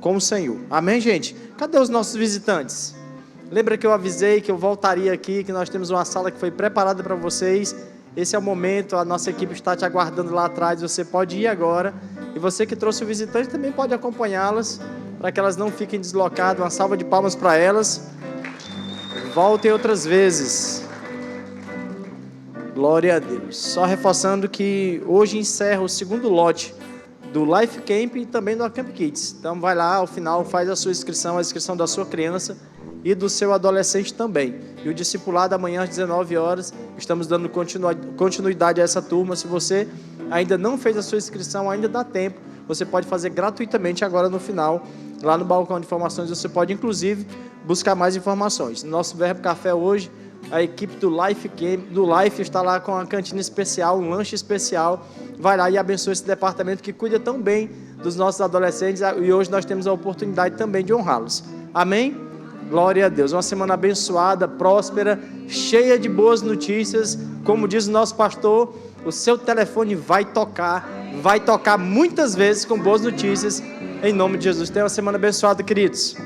[SPEAKER 1] com o Senhor. Amém, gente? Cadê os nossos visitantes? Lembra que eu avisei que eu voltaria aqui, que nós temos uma sala que foi preparada para vocês. Esse é o momento, a nossa equipe está te aguardando lá atrás, você pode ir agora. E você que trouxe o visitante também pode acompanhá-las, para que elas não fiquem deslocadas. Uma salva de palmas para elas. Voltem outras vezes. Glória a Deus. Só reforçando que hoje encerra o segundo lote do Life Camp e também do Camp Kids. Então vai lá, ao final faz a sua inscrição, a inscrição da sua criança e do seu adolescente também. E o discipulado amanhã às 19 horas, estamos dando continuidade a essa turma. Se você ainda não fez a sua inscrição, ainda dá tempo. Você pode fazer gratuitamente agora no final, lá no balcão de informações. Você pode inclusive buscar mais informações. No nosso Verbo Café hoje, a equipe do Life está lá com uma cantina especial, um lanche especial. Vai lá e abençoe esse departamento que cuida tão bem dos nossos adolescentes, e hoje nós temos a oportunidade também de honrá-los. Amém? Glória a Deus. Uma semana abençoada, próspera, cheia de boas notícias. Como diz o nosso pastor, o seu telefone vai tocar muitas vezes com boas notícias, em nome de Jesus. Tenha uma semana abençoada, queridos.